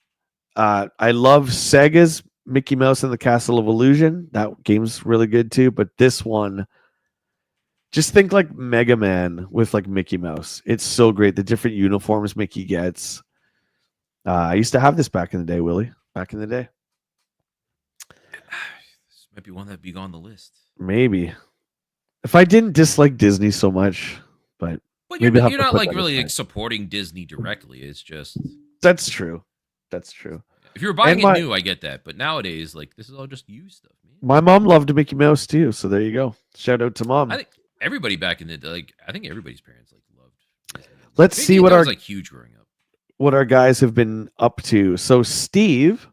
I love Sega's Mickey Mouse and the Castle of Illusion. That game's really good too, but this one, just think like Mega Man with like Mickey Mouse. It's so great. The different uniforms Mickey gets. I used to have this back in the day, Willie. Back in the day. This might be one that'd be on the list. Maybe. If I didn't dislike Disney so much, but you're not like really like supporting Disney directly. It's just That's true. That's true. If you were buying And it new, I get that. But nowadays, like this is all just used stuff, man. my mom loved Mickey Mouse too, so there you go. Shout out to I mom. think everybody back in the like, I think everybody's parents like loved Disney. Let's Maybe see that what was like huge growing up. our guys have been up to. So Steve,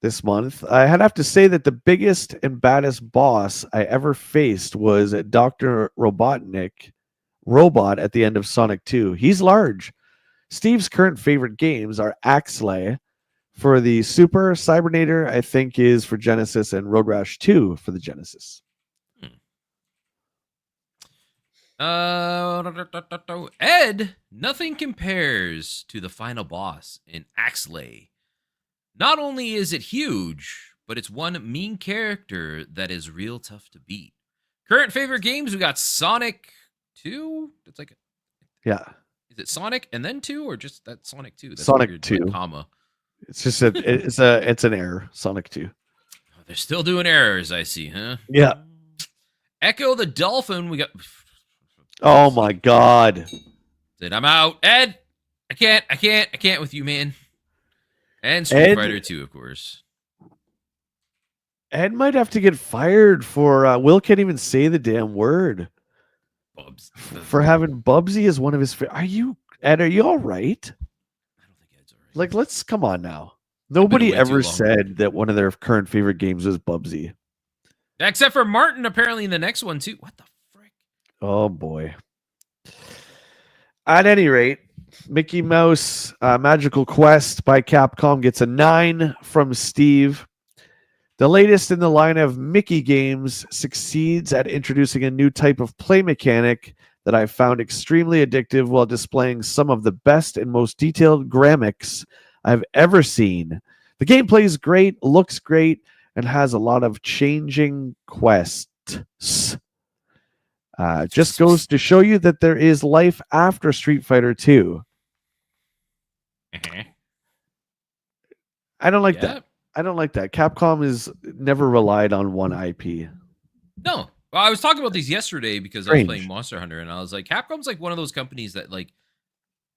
this month, I'd have to say that the biggest and baddest boss I ever faced was Dr. Robot at the end of Sonic 2. He's large. Steve's current favorite games are Axley for the Super, Cybernator, I think, is for Genesis, and Road Rash 2 for the Genesis. Ed, nothing compares to the final boss in Axley. Not only is it huge, but it's one mean character that is real tough to beat. Current favorite games, we got Sonic 2. It's like, Yeah. is it Sonic and then 2 or just that Sonic 2? That's Sonic weird, 2. like, comma. It's just it's an error. Sonic 2. Oh, they're still doing errors, I see, huh? Yeah. Echo the Dolphin, we got. Oh my god. Said, I'm out. Ed, I can't with you, man. And Street Ed? Fighter 2, of course. Ed might have to get fired for Will can't even say the damn word. Bubs. For having Bubsy as one of his Are you Ed, are you all right? I don't think Ed's alright. Like, let's come on now. Nobody way too ever long. said that one of their current favorite games was Bubsy. Except for Martin, apparently in the next one too. What the frick? Oh boy. At any rate, Mickey Mouse Magical Quest by Capcom gets a 9 from Steve. The latest in the line of Mickey games succeeds at introducing a new type of play mechanic that I found extremely addictive while displaying some of the best and most detailed graphics I've ever seen. The gameplay is great, looks great, and has a lot of changing quests. Just goes to show you that there is life after Street Fighter 2. I don't like that. I don't like that. Capcom is never relied on one IP. No. Well, I was talking about these yesterday because I was playing Monster Hunter, and I was like, Capcom's like one of those companies that like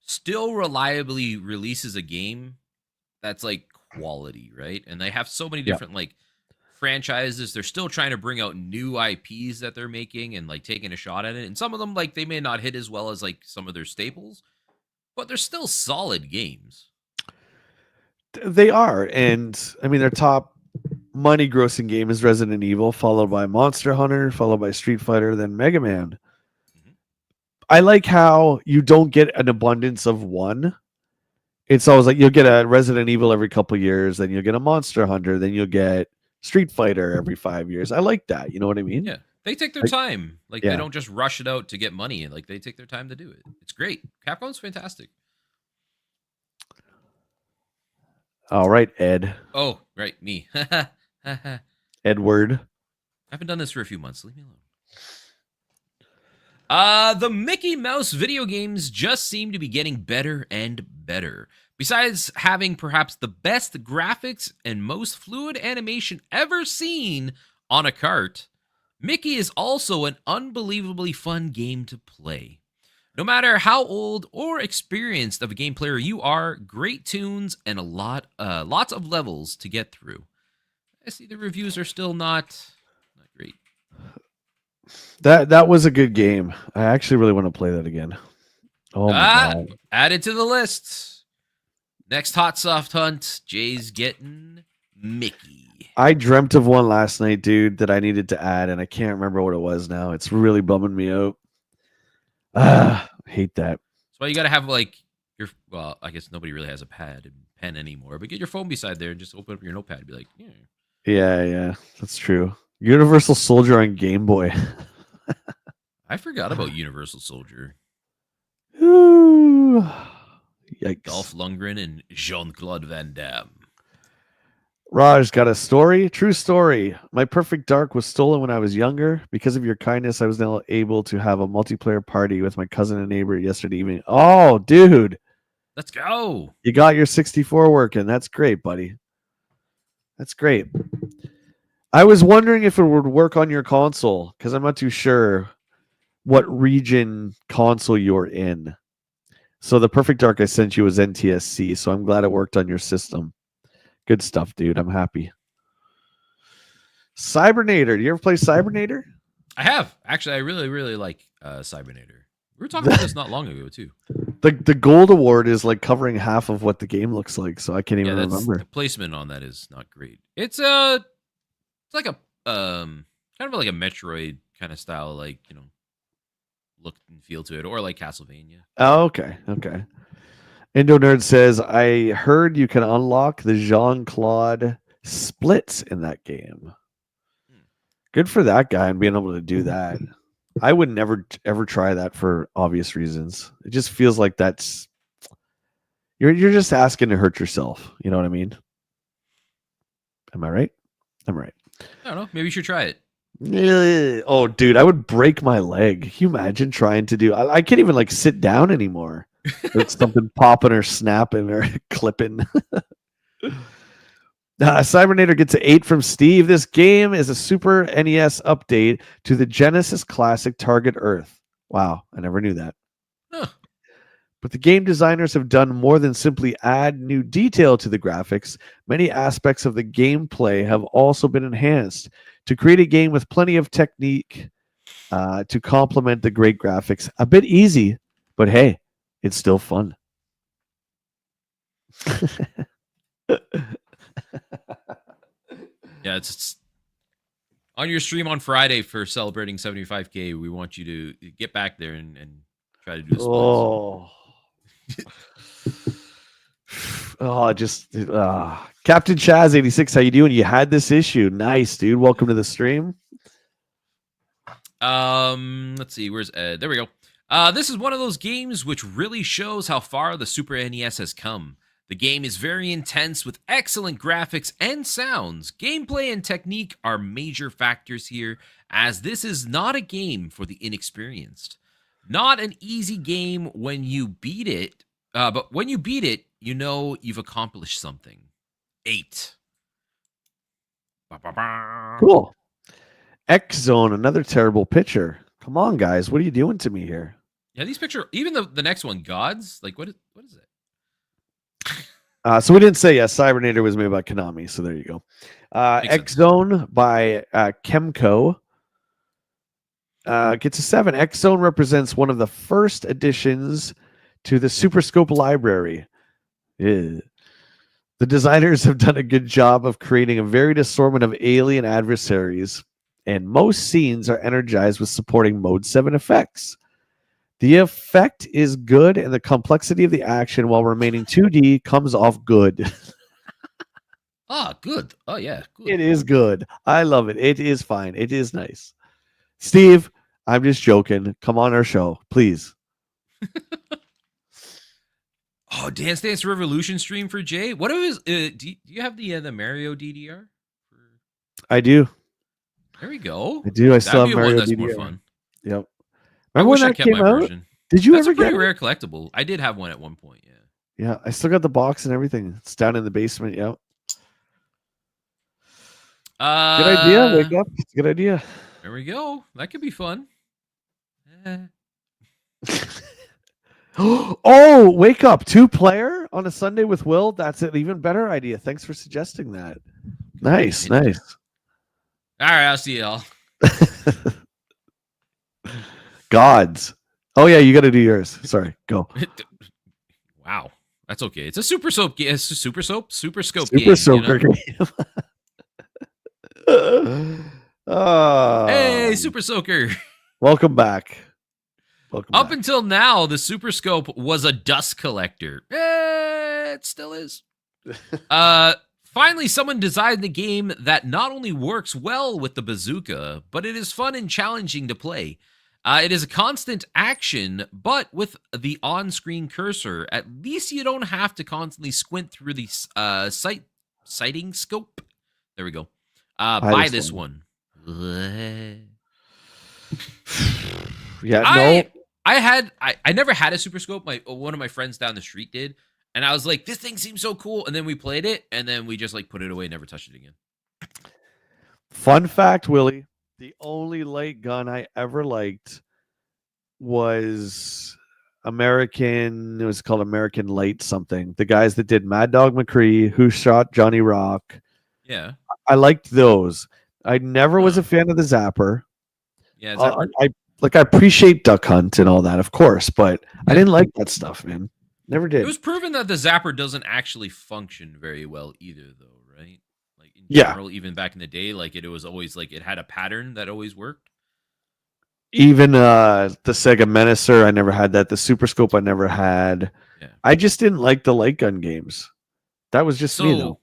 still reliably releases a game that's like quality, right? And they have so many different like franchises. They're still trying to bring out new IPs that they're making and like taking a shot at it. And some of them like they may not hit as well as like some of their staples, but they're still solid games. They are, and I mean their top money grossing game is Resident Evil, followed by Monster Hunter, followed by Street Fighter, then Mega Man. Mm-hmm. I like how you don't get an abundance of one. It's always like you'll get a Resident Evil every couple years, then you'll get a Monster Hunter, then you'll get Street Fighter every 5 years. I like that. You know what I mean? Yeah. They take their time. Like they don't just rush it out to get money. Like they take their time to do it. It's great. Capcom's fantastic. All right, Ed. Oh, right, me. Edward. I haven't done this for a few months. Leave me alone. The Mickey Mouse video games just seem to be getting better and better. Besides having perhaps the best graphics and most fluid animation ever seen on a cart, Mickey is also an unbelievably fun game to play. No matter how old or experienced of a game player you are, great tunes and lots of levels to get through. I see the reviews are still not great. That was a good game. I actually really want to play that again. Oh my god! Added to the list. Next hot soft hunt. Jay's getting Mickey. I dreamt of one last night, dude, that I needed to add, and I can't remember what it was now. It's really bumming me out. Hate that. That's why you got to have like your. Well, I guess nobody really has a pad and pen anymore. But get your phone beside there and just open up your notepad. And be like, yeah, that's true. Universal Soldier on Game Boy. I forgot about Universal Soldier. Ooh, yikes! Dolph Lundgren and Jean-Claude Van Damme. Raj got a story. True story. My perfect dark was stolen when I was younger. Because of your kindness, I was now able to have a multiplayer party with my cousin and neighbor yesterday evening. Oh, dude. Let's go. You got your 64 working. That's great, buddy. That's great. I was wondering if it would work on your console because I'm not too sure what region console you're in. So the Perfect Dark I sent you was NTSC, so I'm glad it worked on your system. Good stuff, dude. I'm happy. Cybernator. Do you ever play Cybernator? I have. Actually, I really, really like Cybernator. We were talking about this not long ago, too. The gold award is like covering half of what the game looks like, so I can't even remember. The placement on that is not great. It's like a kind of like a Metroid kind of style, like, you know, look and feel to it, or like Castlevania. Oh, okay. Indo Nerd says, I heard you can unlock the Jean-Claude splits in that game. Good for that guy and being able to do that. I would never ever try that for obvious reasons. It just feels like that's you're just asking to hurt yourself. You know what I mean? Am I right? I'm right. I don't know. Maybe you should try it. Oh, dude, I would break my leg. Can you imagine trying to do? I can't even like sit down anymore. It's something popping or snapping or clipping. Cybernator gets an 8 from Steve. This game is a Super NES update to the Genesis classic Target Earth. Wow, I never knew that. Huh. But the game designers have done more than simply add new detail to the graphics. Many aspects of the gameplay have also been enhanced to create a game with plenty of technique to complement the great graphics. A bit easy, but hey, it's still fun. Yeah, it's on your stream on Friday for celebrating 75K. We want you to get back there and try to do the splits. Just Captain Chaz 86, how you doing? You had this issue. Nice, dude. Welcome to the stream. Let's see. Where's Ed? There we go. This is one of those games which really shows how far the Super NES has come. The game is very intense with excellent graphics and sounds. Gameplay and technique are major factors here, as this is not a game for the inexperienced. Not an easy game when you beat it, but when you beat it, you know you've accomplished something. 8. Cool. X Zone, another terrible picture. Come on, guys. What are you doing to me here? Yeah, these pictures, even the next one, Gods, like what is it? So we didn't say Cybernator was made by Konami, so there you go. X Zone by Chemco gets a 7. X Zone represents one of the first additions to the Super Scope library. The designers have done a good job of creating a varied assortment of alien adversaries, and most scenes are energized with supporting Mode 7 effects. The effect is good, and the complexity of the action while remaining 2D comes off good. Good. Oh, yeah. Good. It is good. I love it. It is fine. It is nice. Steve, I'm just joking. Come on our show, please. Dance Dance Revolution stream for Jay. What is? Do you have the Mario DDR? I do. There we go. I do. I still have Mario one that's DDR. More fun. Yep. I wish I kept my version. Did you That's ever a pretty get rare collectible? I did have one at one point. Yeah. Yeah, I still got the box and everything. It's down in the basement. Yep. Good idea. Wake up. It's a good idea. There we go. That could be fun. Oh, wake up. 2-player on a Sunday with Will. That's an even better idea. Thanks for suggesting that. Nice. All right, I'll see y'all. Gods. Oh, yeah, you got to do yours. Sorry, go. Wow. That's okay. It's a Super Soap game. Super Scope Super game. Soaker game. Hey, Super Soaker. Welcome back. Up until now, the Super Scope was a dust collector. It still is. Finally, someone designed the game that not only works well with the bazooka, but it is fun and challenging to play. It is a constant action, but with the on-screen cursor, at least you don't have to constantly squint through the sighting scope. There we go. Buy this one. Yeah, I never had a Super Scope. One of my friends down the street did, and I was like, this thing seems so cool. And then we played it, and then we just like put it away, never touched it again. Fun fact, Willie. The only light gun I ever liked was American. It was called American Light something. The guys that did Mad Dog McCree, Who Shot Johnny Rock. Yeah. I liked those. I never was Huh. a fan of the Zapper. Yeah. Zapper. I appreciate Duck Hunt and all that, of course, but I Yeah. didn't like that stuff, man. Never It did. was proven that the Zapper doesn't actually function very well either, though, right? Like in Yeah. general, even back in the day, like it was always like it had a pattern that always worked. Even the Sega Menacer, I never had that. The Super Scope, I never had. Yeah. I just didn't like the light gun games. That was just me, though.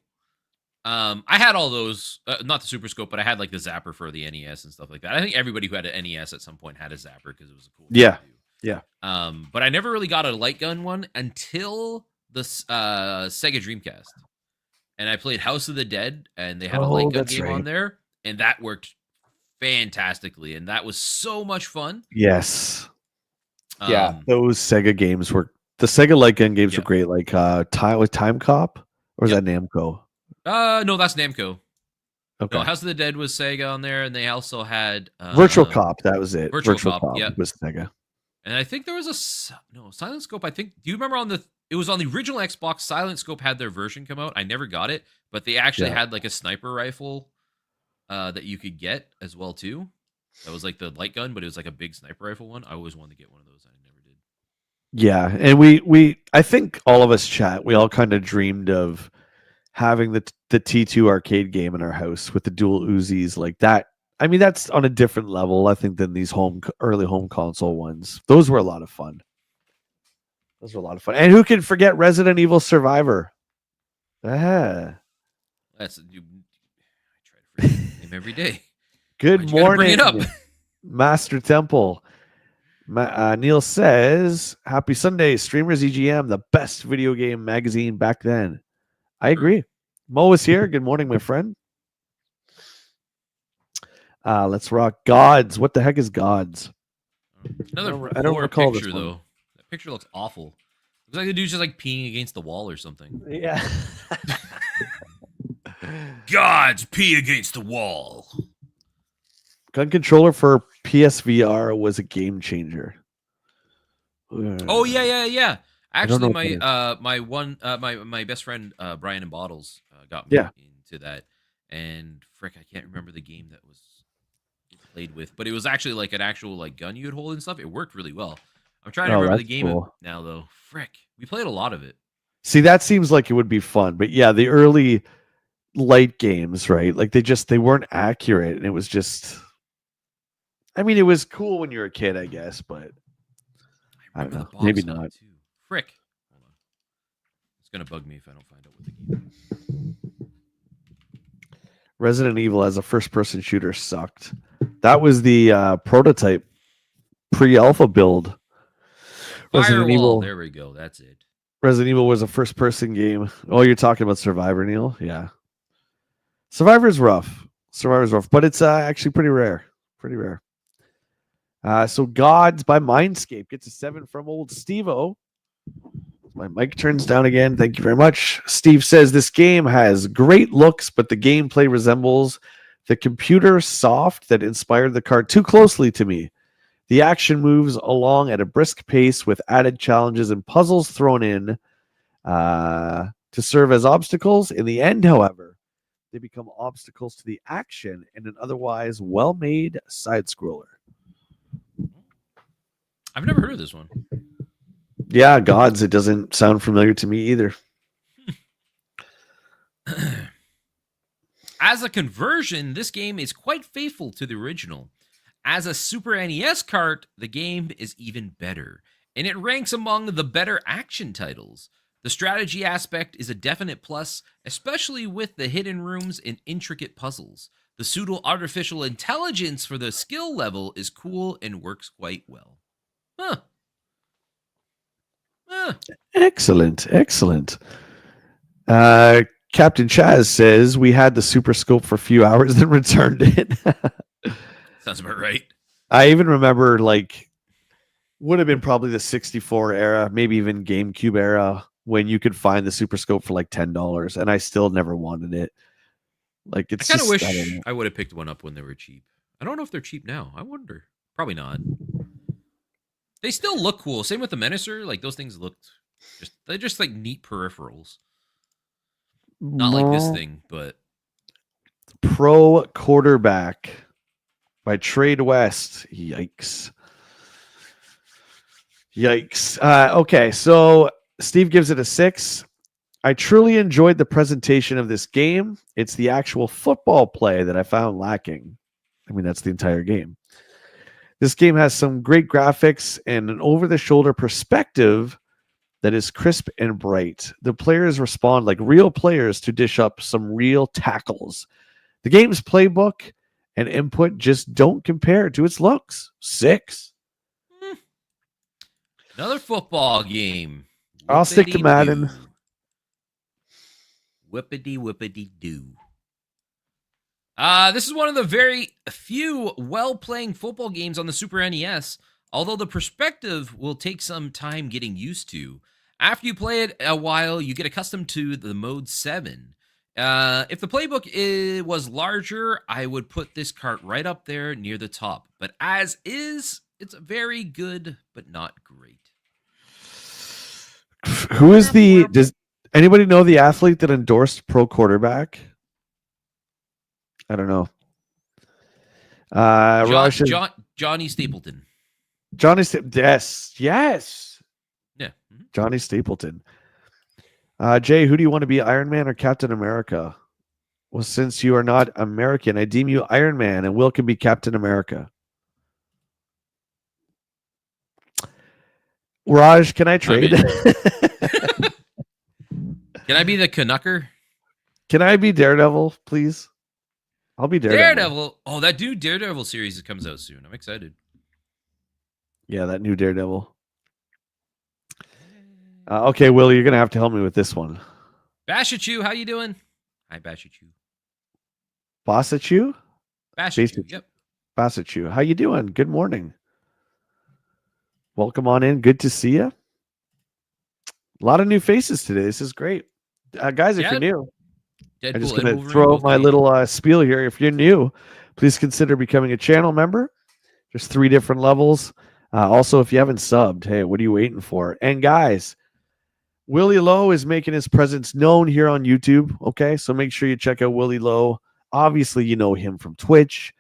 I had all those, not the Super Scope, but I had like the Zapper for the NES and stuff like that. I think everybody who had an NES at some point had a Zapper because it was a cool thing Yeah. to do. Yeah. But I never really got a light gun one until the Sega Dreamcast, and I played House of the Dead, and they had a light gun that's game right. on there, and that worked fantastically, and that was so much fun. Yes. Yeah. Um, Those Sega games were the Sega light gun games Yeah. were great. Like Time Cop, or is Yep. that Namco? No, that's Namco. Okay. No, House of the Dead was Sega on there, and they also had Virtual Cop, that was it. Virtual Virtual Cop, yeah. was Sega. And I think there was Silent Scope. I think. Do you remember it was on the original Xbox? Silent Scope had their version come out. I never got it, but they actually Yeah. had like a sniper rifle that you could get as well too. That was like the light gun, but it was like a big sniper rifle one. I always wanted to get one of those. I never did. Yeah, and we I think all of us chat, we all kind of dreamed of having the T2 arcade game in our house with the dual Uzis like that. I mean, that's on a different level, I think, than these early home console ones. Those were a lot of fun. And who can forget Resident Evil Survivor? That's I try to forget the name every day. Good Why'd you gotta bring morning, it up? Master Temple. Neil says, "Happy Sunday, Streamers EGM, the best video game magazine back then." I agree. Mo is here. Good morning, my friend. Let's rock Gods. What the heck is Gods? Another I don't poor recall this picture one. though. That picture looks awful. Looks like the dude's just like peeing against the wall or something. Yeah. Gods pee against the wall. Gun controller for PSVR was a game changer. Oh yeah. Actually, what my best friend Brian and Bottles got me into that, and frick, I can't remember the game that was played with, but it was actually like an actual like gun you'd hold and stuff. It worked really well. I'm trying to remember the game now though. Frick, we played a lot of it. See, that seems like it would be fun, but yeah, the early light games, right? Like they weren't accurate, and it was just. I mean, it was cool when you were a kid, I guess, but I don't know. Maybe not. Too. Frick. Hold on. It's gonna bug me if I don't find out what the game is. Resident Evil as a first-person shooter sucked. That was the prototype pre-alpha build. Resident Evil. There we go. That's it. Resident Evil was a first-person game. Oh, you're talking about Survivor, Neil? Yeah. Survivor's rough, but it's actually pretty rare. Pretty rare. So Gods by Mindscape gets a 7 from old Steve-O. My mic turns down again. Thank you very much. Steve says this game has great looks, but the gameplay resembles the computer soft that inspired the card too closely to me. The action moves along at a brisk pace with added challenges and puzzles thrown in to serve as obstacles. In the end, however, they become obstacles to the action in an otherwise well-made side-scroller. I've never heard of this one. Yeah, Gods. It doesn't sound familiar to me either. As a conversion, this game is quite faithful to the original. As a Super NES cart, the game is even better, and it ranks among the better action titles. The strategy aspect is a definite plus, especially with the hidden rooms and intricate puzzles. The pseudo-artificial intelligence for the skill level is cool and works quite well. Huh. Excellent. Captain Chaz says we had the Super Scope for a few hours and returned it. Sounds about right. I even remember, like, would have been probably the 64 era, maybe even GameCube era, when you could find the Super Scope for like $10, and I still never wanted it. Like, it's I kind of wish I would have picked one up when they were cheap. I don't know if they're cheap now. I wonder. Probably not. They still look cool. Same with the Menacer. Like those things looked they're just like neat peripherals. Not like this thing, but Pro quarterback by Trade West. Yikes. Okay, so Steve gives it a 6. I truly enjoyed the presentation of this game. It's the actual football play that I found lacking. I mean, that's the entire game. This game has some great graphics and an over-the-shoulder perspective that is crisp and bright. The players respond like real players to dish up some real tackles. The game's playbook and input just don't compare to its looks. 6. Another football game. I'll stick to Madden. Whippity do. This is one of the very few well-playing football games on the Super NES, although the perspective will take some time getting used to. After you play it a while, you get accustomed to the Mode 7. If the playbook was larger, I would put this cart right up there near the top. But as is, it's very good, but not great. Does anybody know the athlete that endorsed pro quarterback? I don't know. Johnny Stapleton. Yes. Yeah. Mm-hmm. Johnny Stapleton. Jay, who do you want to be, Iron Man or Captain America? Well, since you are not American, I deem you Iron Man, and Will can be Captain America. Raj, can I trade? Can I be the Canucker? Can I be Daredevil, please? I'll be Daredevil. Oh, that new Daredevil series comes out soon. I'm excited. Yeah, that new Daredevil. Okay, Will, you're gonna have to help me with this one. Bashachu, how you doing? Hi, Bashachu. Bashachu? Bashachu, yep. Bashachu, how you doing? Good morning. Welcome on in. Good to see you. A lot of new faces today. This is great. Guys, if you're new, I'm just going to throw out my little spiel here. If you're new, please consider becoming a channel member. There's 3 different levels. Also, if you haven't subbed, hey, what are you waiting for? And guys, WillyLo is making his presence known here on YouTube. Okay, so make sure you check out WillyLo. Obviously, you know him from Twitch,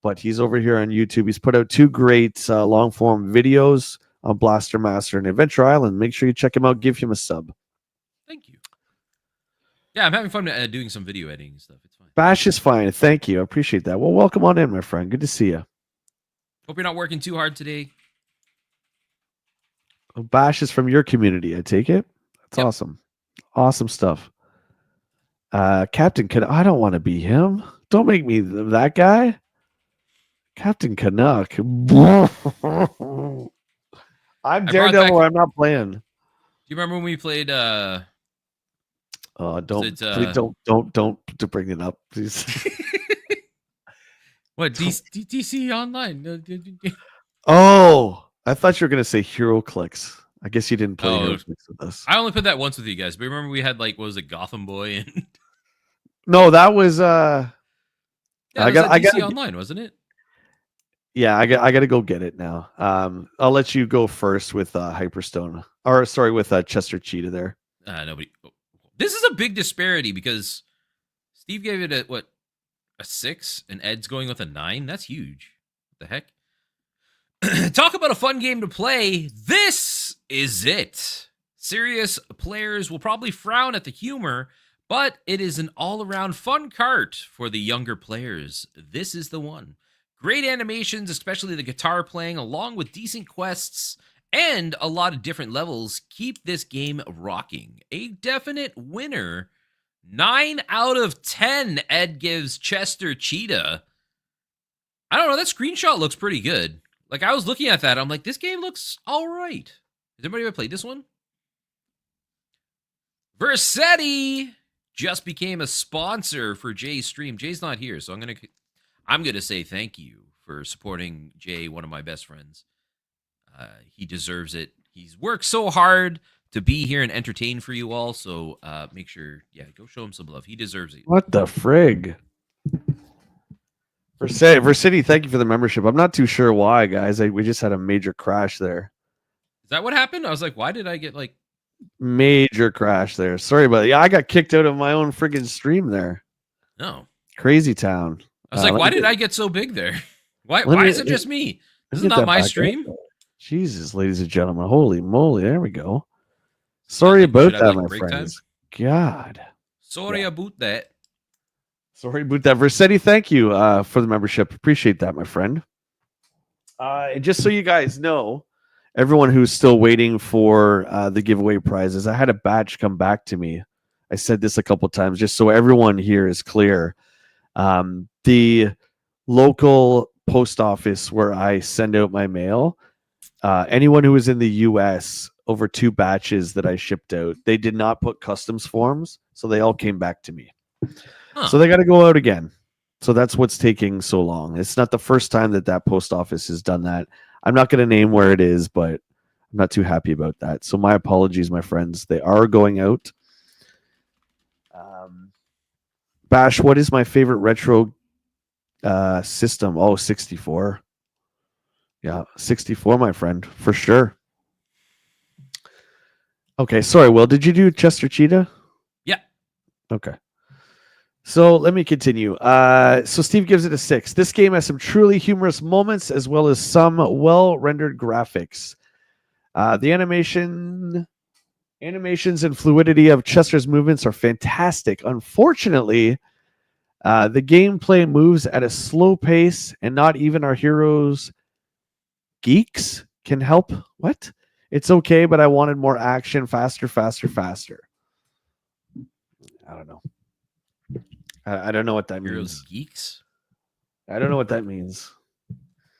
but he's over here on YouTube. He's put out 2 great long-form videos on Blaster Master and Adventure Island. Make sure you check him out. Give him a sub. Thank you. Yeah, I'm having fun doing some video editing and stuff. It's fine. Bash is fine. Thank you. I appreciate that. Well, welcome on in, my friend. Good to see you. Hope you're not working too hard today. Bash is from your community, I take it. That's awesome. Awesome stuff. Captain I don't want to be him. Don't make me that guy. Captain Canuck. I'm Daredevil. I'm not playing. Do you remember when we played? Don't bring it up, please. What DC Online? Oh, I thought you were gonna say Hero Clicks. I guess you didn't play Hero Clicks with us. I only played that once with you guys, but remember we had what was it, Gotham Boy and No, that was I got DC Online, wasn't it? Yeah, I got to go get it now. I'll let you go first with Hyperstone, or sorry, with Chester Cheetah there. Nobody. This is a big disparity because Steve gave it a 6, and Ed's going with a 9. That's huge. What the heck? Talk about a fun game to play. This is it. Serious players will probably frown at the humor, but it is an all-around fun cart for the younger players. This is the one. Great animations, especially the guitar playing, along with decent quests and a lot of different levels, keep this game rocking. A definite winner. 9 out of 10, Ed gives Chester Cheetah. I don't know, that screenshot looks pretty good. Like, I was looking at that, I'm like, this game looks all right. Has anybody ever played this one? Versetti just became a sponsor for Jay's stream. Jay's not here, so I'm gonna say thank you for supporting Jay, one of my best friends. He deserves it. He's worked so hard to be here and entertain for you all, so make sure, go show him some love. He deserves it. What the frig? Versity, thank you for the membership. I'm not too sure why, guys. We just had a major crash there. Is that what happened? I was like, why did I get like Major crash there. Sorry, but yeah, I got kicked out of my own friggin' stream there. no? Crazy town. I was like, Let why me did get I get so big there? Why let me is it just me? let This me is get not that my back up. stream. Jesus, ladies and gentlemen. Holy moly. There we go. It's not Sorry like we about should have that, like my break time. friends. God. Sorry Yeah. about that. Sorry about that. Versetti, thank you for the membership. Appreciate that, my friend. And just so you guys know, everyone who's still waiting for the giveaway prizes, I had a batch come back to me. I said this a couple times, just so everyone here is clear. The local post office where I send out my mail, anyone who was in the US over 2 batches that I shipped out, they did not put customs forms, so they all came back to me. Huh. So they got to go out again. So that's what's taking so long. It's not the first time that post office has done that. I'm not going to name where it is, but I'm not too happy about that. So my apologies, my friends. They are going out. Bash, what is my favorite retro system? Oh, 64. Yeah, 64, my friend, for sure. Okay, sorry, Will. Did you do Chester Cheetah? Yeah. Okay. So let me continue. So Steve gives it a 6. This game has some truly humorous moments as well as some well-rendered graphics. The animations and fluidity of Chester's movements are fantastic. Unfortunately, the gameplay moves at a slow pace, and not even our heroes, geeks, can help. What? It's okay, but I wanted more action, faster, faster, faster. I don't know. I don't know what that Heroes means. geeks. I don't know what that means.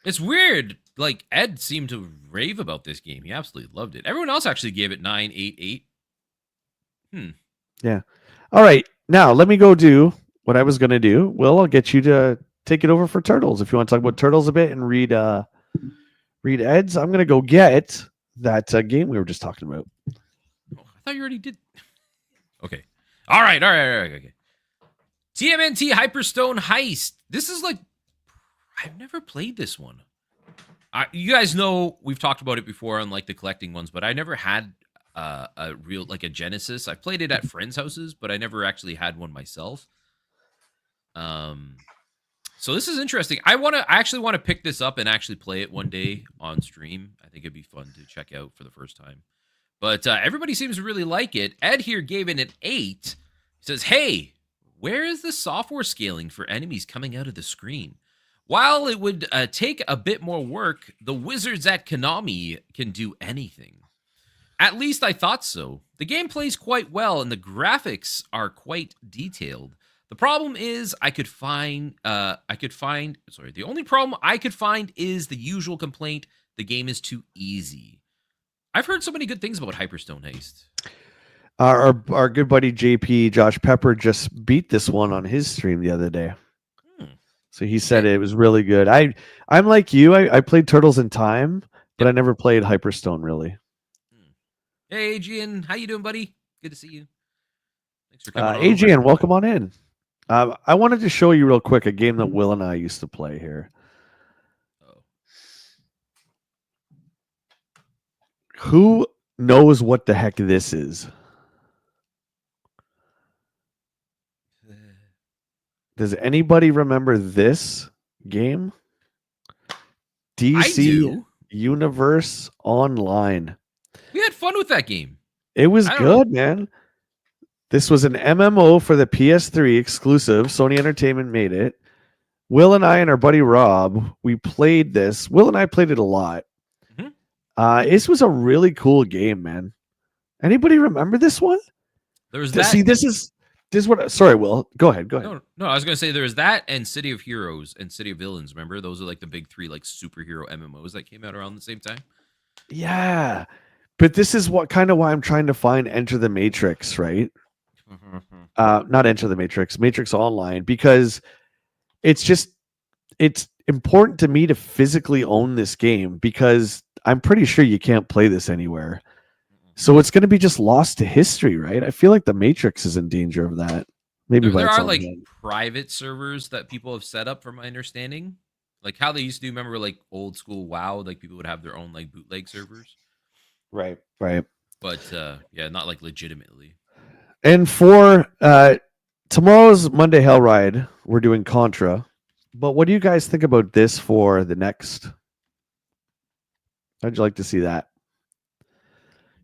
It's weird. Like Ed seemed to rave about this game. He absolutely loved it. Everyone else actually gave it 988. Yeah. All right. Now let me go do what I was going to do. Will, I'll get you to take it over for Turtles. If you want to talk about Turtles a bit and read Ed's, I'm going to go get that game we were just talking about. Oh, I thought you already did. Okay. All right. Okay. TMNT Hyperstone Heist. This is like, I've never played this one. You guys know we've talked about it before on like the collecting ones, but I never had a real like a Genesis. I played it at friends' houses, but I never actually had one myself. So this is interesting. I actually want to pick this up and actually play it one day on stream. I think it'd be fun to check out for the first time. But everybody seems to really like it. Ed here gave it an 8. He says, "Hey, where is the software scaling for enemies coming out of the screen? While it would take a bit more work, the wizards at Konami can do anything. At least I thought so. The game plays quite well, and the graphics are quite detailed. The problem is the only problem I could find is the usual complaint: the game is too easy. I've heard so many good things about Hyperstone Heist. Our good buddy JP Josh Pepper just beat this one on his stream the other day. So he said it was really good. I'm like you. I played Turtles in Time, but I never played Hyperstone really. Hey, Adrian, how you doing, buddy? Good to see you. Thanks for coming on. Adrian, welcome on in. I wanted to show you real quick a game that Will and I used to play here. Oh. Who knows what the heck this is? Does anybody remember this game? DC Universe Online. We had fun with that game. It was good, man. This was an MMO for the PS3 exclusive. Sony Entertainment made it. Will and I and our buddy Rob, we played this. Will and I played it a lot. Mm-hmm. This was a really cool game, man. Anybody remember this one? There was that. See, this is what. Sorry, Will. Go ahead. No, I was gonna say there was that and City of Heroes and City of Villains. Remember, those are like the big 3 like superhero MMOs that came out around the same time. Yeah, but this is why I'm trying to find Enter the Matrix, right? Not Enter the Matrix, Matrix Online, because it's important to me to physically own this game because I'm pretty sure you can't play this anywhere. So it's going to be just lost to history, right? I feel like the Matrix is in danger of that. Maybe there are like private servers that people have set up, from my understanding, like how they used to do. Remember, like old school WoW, like people would have their own like bootleg servers. Right. But yeah, not like legitimately. And for tomorrow's Monday Hell Ride, we're doing Contra. But what do you guys think about this for the next? How'd you like to see that?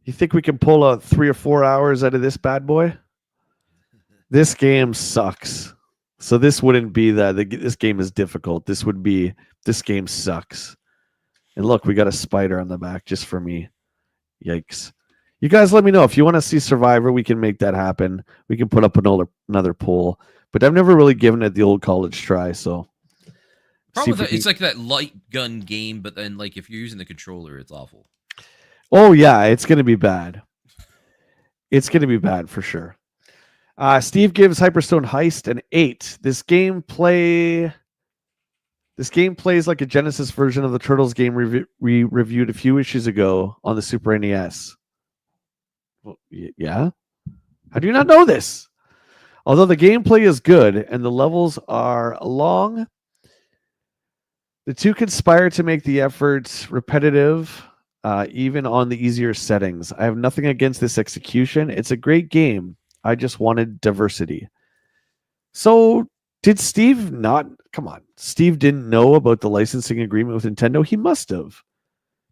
You think we can pull out 3 or 4 hours out of this bad boy? This game sucks. So this wouldn't be this game is difficult. This would be this game sucks. And look, we got a spider on the back just for me. Yikes. You guys let me know if you want to see Survivor, we can make that happen. We can put up another poll. But I've never really given it the old college try, so Problem with that, it's like that light gun game, but then like if you're using the controller, it's awful. Oh yeah, it's gonna be bad. It's gonna be bad for sure. Steve gives Hyperstone Heist an 8. This game plays like a Genesis version of the Turtles game we reviewed a few issues ago on the Super NES. Well, yeah? How do you not know this? Although the gameplay is good and the levels are long, the two conspire to make the effort repetitive, even on the easier settings. I have nothing against this execution. It's a great game. I just wanted diversity. So, did Steve not? Come on. Steve didn't know about the licensing agreement with Nintendo? He must have.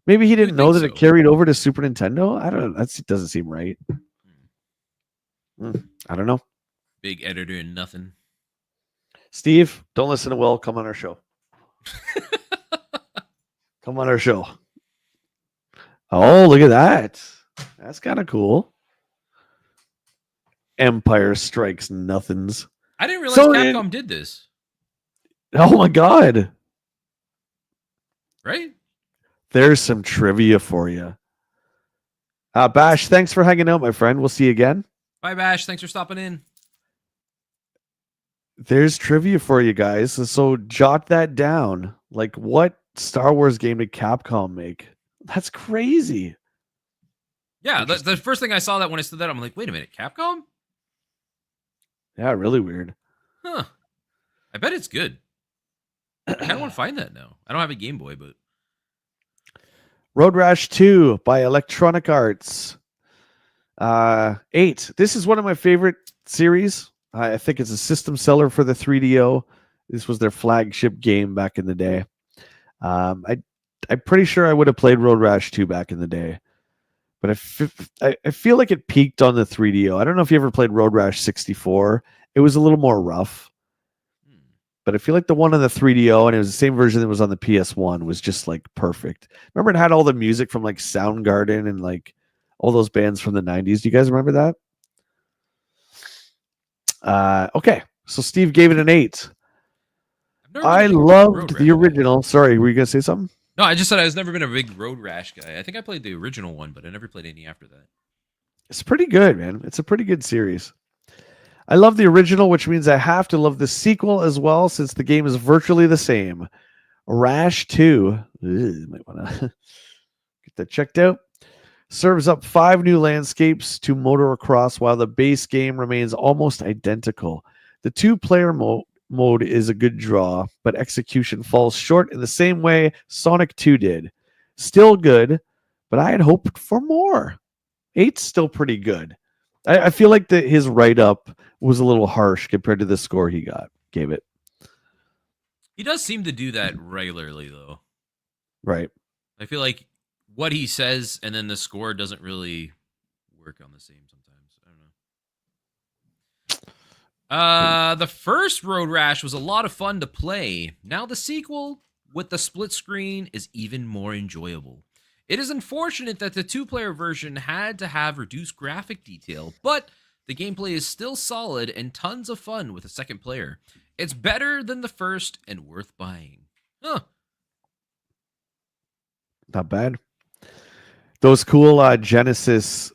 Maybe he didn't know that it carried over to Super Nintendo? I don't know. That doesn't seem right. I don't know. Big editor and nothing. Steve, don't listen to Will. Come on our show. Come on our show. Oh, look at that. That's kind of cool. Empire Strikes Nothings. I didn't realize Capcom did this. Oh my god. Right? There's some trivia for you. Bash, thanks for hanging out, my friend. We'll see you again. Bye, Bash. Thanks for stopping in. There's trivia for you guys. So jot that down. Like, what Star Wars game did Capcom make? That's crazy. Yeah, the first thing I saw that when I said that, I'm like, wait a minute, Capcom? Yeah, really weird. Huh. I bet it's good. I kind of want to find that now. I don't have a Game Boy, but... Road Rash 2 by Electronic Arts. 8. This is one of my favorite series. I think it's a system seller for the 3DO. This was their flagship game back in the day. I'm pretty sure I would have played Road Rash 2 back in the day. But I feel like it peaked on the 3DO. I don't know if you ever played Road Rash 64. It was a little more rough. But I feel like the one on the 3DO, and it was the same version that was on the PS1, was just like perfect. Remember it had all the music from like Soundgarden and like all those bands from the 90s. Do you guys remember that? Okay. So Steve gave it an 8. I loved the original. Sorry, were you going to say something? No, I just said I was never been a big Road Rash guy. I think I played the original one, but I never played any after that. It's pretty good, man. It's a pretty good series. I love the original, which means I have to love the sequel as well, since the game is virtually the same. Rash 2. Might want to get that checked out. Serves up 5 new landscapes to motor across, while the base game remains almost identical. The 2-player mode is a good draw, but execution falls short in the same way Sonic 2 did. Still good, but I had hoped for more. 8's still pretty good. I feel like his write-up was a little harsh compared to the score he gave it. He does seem to do that regularly, though. Right. I feel like what he says and then the score doesn't really work on the same sometimes. I don't know. The first Road Rash was a lot of fun to play. Now the sequel with the split screen is even more enjoyable. It is unfortunate that the 2-player version had to have reduced graphic detail, but the gameplay is still solid and tons of fun with a second player. It's better than the first and worth buying. Huh. Not bad. Those cool Genesis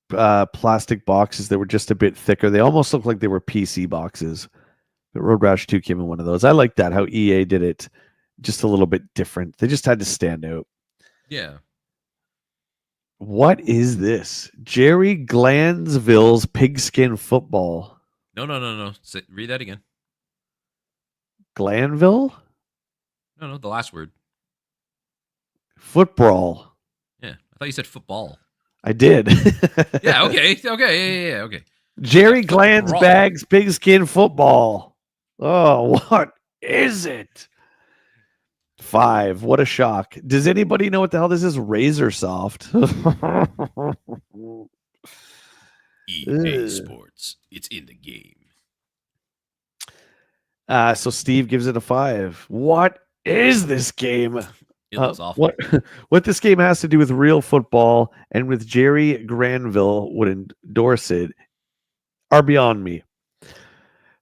plastic boxes that were just a bit thicker. They almost look like they were PC boxes. But Road Rash 2 came in one of those. I like that, how EA did it just a little bit different. They just had to stand out. Yeah. What is this? Jerry Glanville's Pigskin Football. No. Read that again. Glanville? No, the last word. Football. Yeah, thought you said football. I did. Yeah, okay. Okay, yeah, okay. Jerry Yeah, Gland's football. Bags Pigskin Football. Oh, what is it? 5. What a shock. Does anybody know what the hell this is? Razor Soft. EA Sports. It's in the game. So Steve gives it a 5. What is this game? It looks awful. What this game has to do with real football and with Jerry Granville would endorse it are beyond me.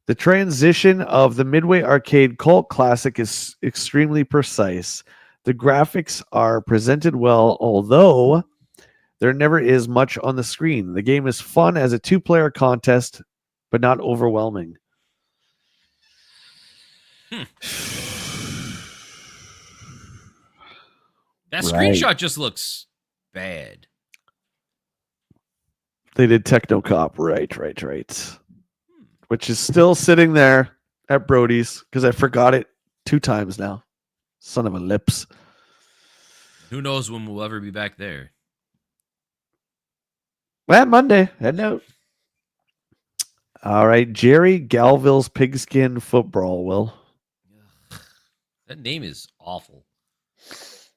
The transition of the Midway Arcade cult classic is extremely precise. The graphics are presented well, although there never is much on the screen. The game is fun as a 2-player contest, but not overwhelming. That Right. screenshot just looks bad. They did Technocop, right. Which is still sitting there at Brody's because I forgot it 2 times now. Son of a lips. Who knows when we'll ever be back there? Well, Monday, heading out. All right, Jerry Galville's Pigskin Football, Will. That name is awful.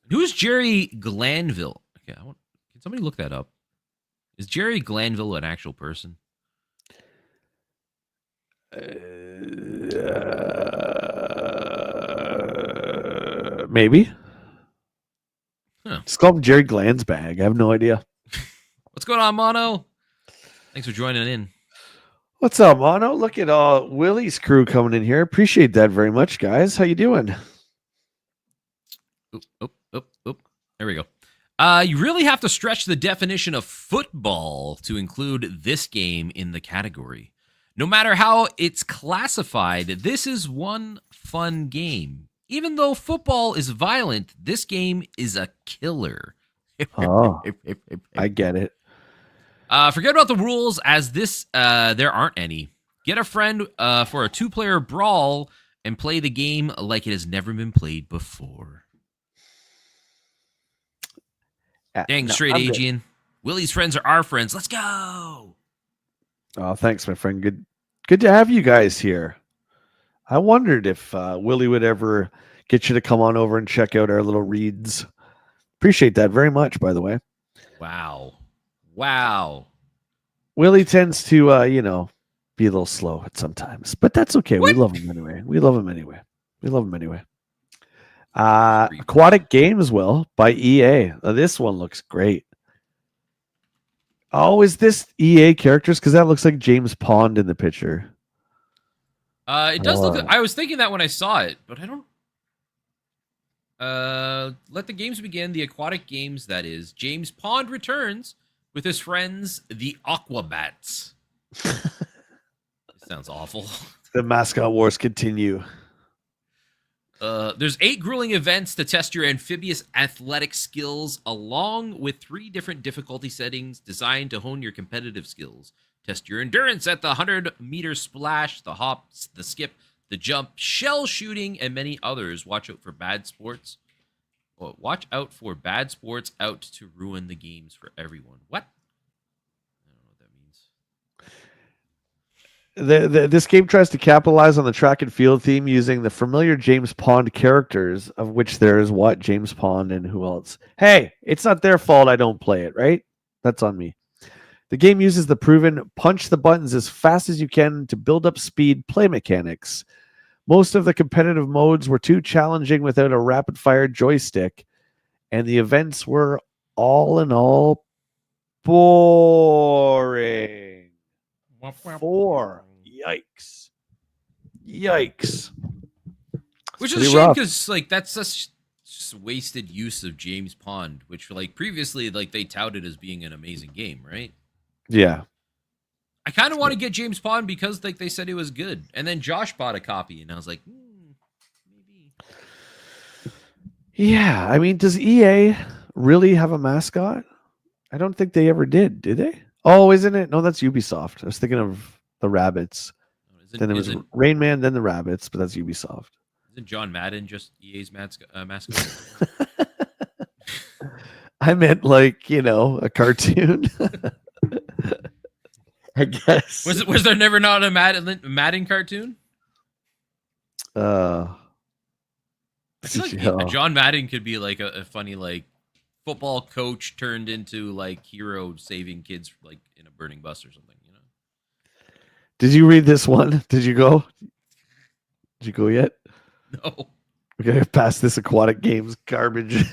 Who's Jerry Glanville? Okay, can somebody look that up? Is Jerry Glanville an actual person? Maybe. Huh. It's called Jerry Gland's Bag. I have no idea. What's going on, Mono? Thanks for joining in. What's up, Mono? Look at Willie's crew coming in here. Appreciate that very much, guys. How you doing? Oop. There we go. You really have to stretch the definition of football to include this game in the category. No matter how it's classified, this is one fun game. Even though football is violent, this game is a killer. Oh, I get it. Forget about the rules, as this there aren't any. Get a friend for a 2-player brawl and play the game like it has never been played before. Dang straight, Adrian. Willie's friends are our friends. Let's go. Oh, thanks, my friend. Good to have you guys here. I wondered if Willie would ever get you to come on over and check out our little reads. Appreciate that very much, by the way. Wow. Willie tends to, be a little slow at sometimes, but that's okay. What? We love him anyway. Aquatic Games, Will, by EA. Now, this one looks great. Oh, is this EA characters? Because that looks like James Pond in the picture. It does look. I was thinking that when I saw it, but I don't. Let the games begin. The aquatic games, that is. James Pond returns with his friends, the Aquabats. Sounds awful. The mascot wars continue. There's 8 grueling events to test your amphibious athletic skills, along with 3 different difficulty settings designed to hone your competitive skills. Test your endurance at the 100-meter splash, the hop, the skip, the jump, shell shooting, and many others. Watch out for bad sports. Well, watch out for bad sports out to ruin the games for everyone. What? I don't know what that means. This game tries to capitalize on the track and field theme using the familiar James Pond characters, of which there is James Pond and who else? Hey, it's not their fault I don't play it, right? That's on me. The game uses the proven punch the buttons as fast as you can to build up speed play mechanics. Most of the competitive modes were too challenging without a rapid-fire joystick, and the events were all in all boring. 4. Yikes. Which is a shame because that's just wasted use of James Pond, which previously they touted as being an amazing game, right? Yeah. I kind of want to get James Pond because they said it was good, and then Josh bought a copy, and I was like, maybe. Yeah, I mean, does EA really have a mascot? I don't think they ever did they? Oh, isn't it? No, that's Ubisoft. I was thinking of the rabbits. Then it was Rain Man, then the rabbits, but that's Ubisoft. Isn't John Madden just EA's mascot? I meant like, a cartoon. I guess. Was there never not a Madden cartoon? Uh, I feel like John Madden could be like a funny like football coach turned into like hero saving kids like in a burning bus or something, you know? Did you read this one? Did you go? Did you go yet? No. We're gonna pass this aquatic games garbage.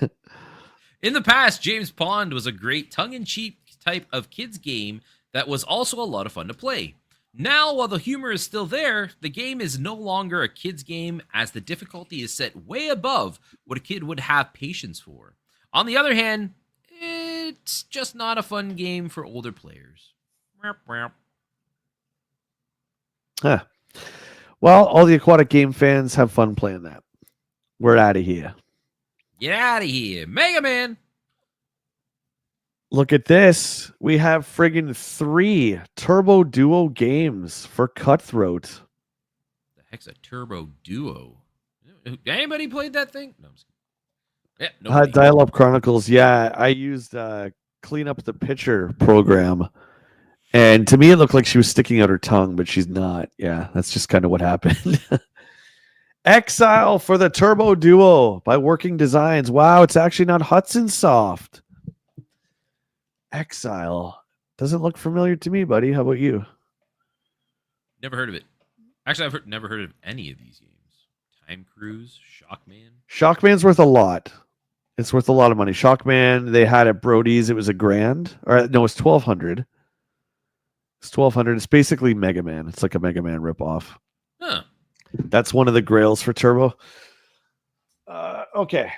In the past, James Pond was a great tongue-in-cheek type of kids game that was also a lot of fun to play. Now, while the humor is still there, the game is no longer a kid's game as the difficulty is set way above what a kid would have patience for. On the other hand, it's just not a fun game for older players. Huh. Well, all the aquatic game fans have fun playing that. We're out of here. Get out of here. Mega Man! Look at this. We have friggin' 3 Turbo Duo games for Cutthroat. The heck's a Turbo Duo? Anybody played that thing? No, I'm just kidding. Yeah, nobody. Dial-Up Chronicles. Yeah, I used Clean Up the Picture program. And to me, it looked like she was sticking out her tongue, but she's not. Yeah, that's just kind of what happened. Exile for the Turbo Duo by Working Designs. Wow, it's actually not Hudson Soft. Exile. Doesn't look familiar to me, buddy. How about you? Never heard of it. Actually, I've never heard of any of these games. Time Cruise, Shockman. Shockman's worth a lot. It's worth a lot of money. Shockman, they had at Brody's. It was $1,000. Or no, it's $1,200. It's $1,200. It's basically Mega Man. It's like a Mega Man ripoff. Huh. That's one of the grails for Turbo. Okay.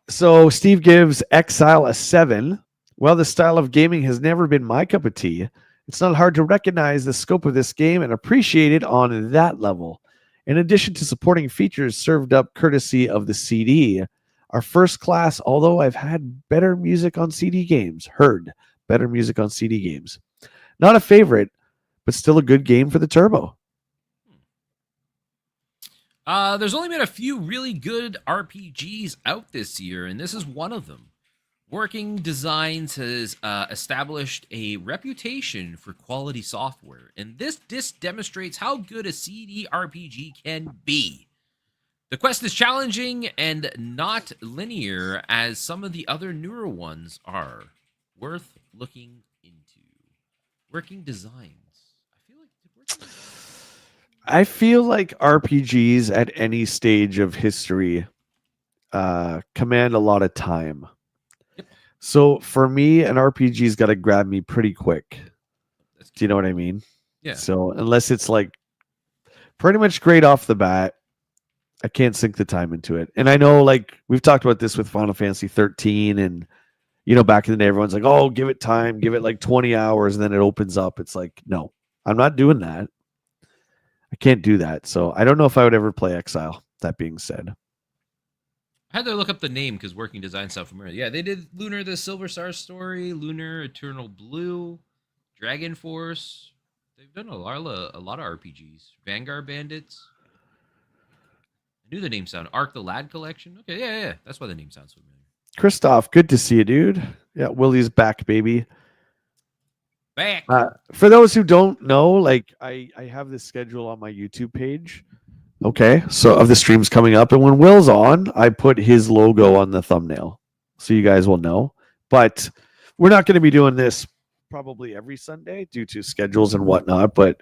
So Steve gives Exile a 7. While the style of gaming has never been my cup of tea, it's not hard to recognize the scope of this game and appreciate it on that level. In addition to supporting features served up courtesy of the CD, are first class, although I've had better music on CD games. Heard better music on CD games. Not a favorite, but still a good game for the Turbo. There's only been a few really good RPGs out this year, and this is one of them. Working Designs has established a reputation for quality software, and this disc demonstrates how good a CD RPG can be. The quest is challenging and not linear, as some of the other newer ones are. Worth looking into. Working Designs. I feel like RPGs at any stage of history command a lot of time. So for me, an RPG's got to grab me pretty quick. Do you know what I mean? Yeah. So unless it's like pretty much great off the bat, I can't sink the time into it. And I know, like, we've talked about this with Final Fantasy 13, and back in the day, everyone's like, "Oh, give it time, give it like 20 hours, and then it opens up." It's like, no, I'm not doing that. I can't do that. So I don't know if I would ever play Exile. That being said. I had to look up the name because Working Design sounds familiar. Yeah, they did Lunar the Silver Star Story, Lunar Eternal Blue, Dragon Force. They've done a lot of RPGs. Vanguard Bandits. I knew the name sounded. Arc the Lad Collection. Okay, yeah. That's why the name sounds familiar. Christoph, good to see you, dude. Yeah, Willie's back, baby. Back. For those who don't know, like I have this schedule on my YouTube page. Okay, so of the streams coming up, and when Will's on, I put his logo on the thumbnail, so you guys will know. But we're not going to be doing this probably every Sunday due to schedules and whatnot. But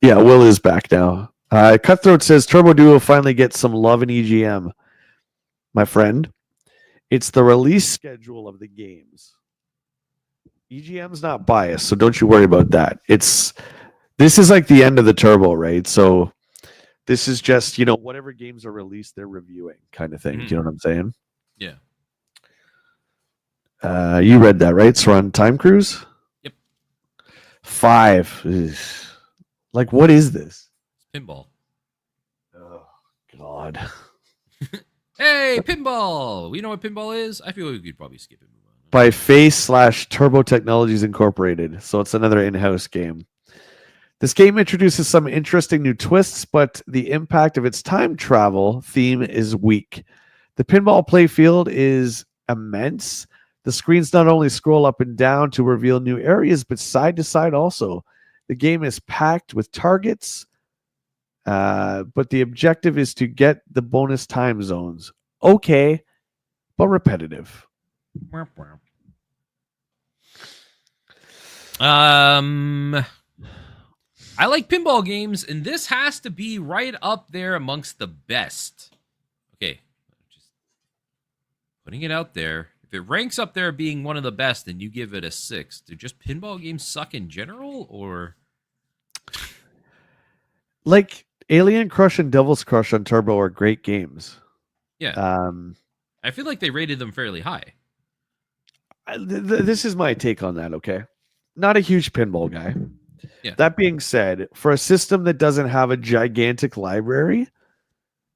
yeah, Will is back now. Cutthroat says Turbo Duo finally gets some love in EGM, my friend. It's the release schedule of the games. EGM's not biased, so don't you worry about that. This is like the end of the Turbo, right? So this is just, whatever games are released, they're reviewing kind of thing. Mm-hmm. Do you know what I'm saying? Yeah. You read that, right? So we're on Time Cruise? Yep. 5. Ugh. Like, what is this? Pinball. Oh, God. Hey, pinball! We know what pinball is? I feel we could probably skip it. By Face/Turbo Technologies Incorporated. So it's another in-house game. This game introduces some interesting new twists, but the impact of its time travel theme is weak. The pinball playfield is immense, The screens not only scroll up and down to reveal new areas, but side to side also. The game is packed with targets, but the objective is to get the bonus time zones. Okay, but repetitive. I like pinball games, and this has to be right up there amongst the best. Okay, just putting it out there. If it ranks up there being one of the best, then you give it a 6. Do just pinball games suck in general, or Like Alien Crush and Devil's Crush on Turbo are great games. yeah? I feel like they rated them fairly high. This is my take on that. Okay, not a huge pinball guy. Yeah. That being said, for a system that doesn't have a gigantic library,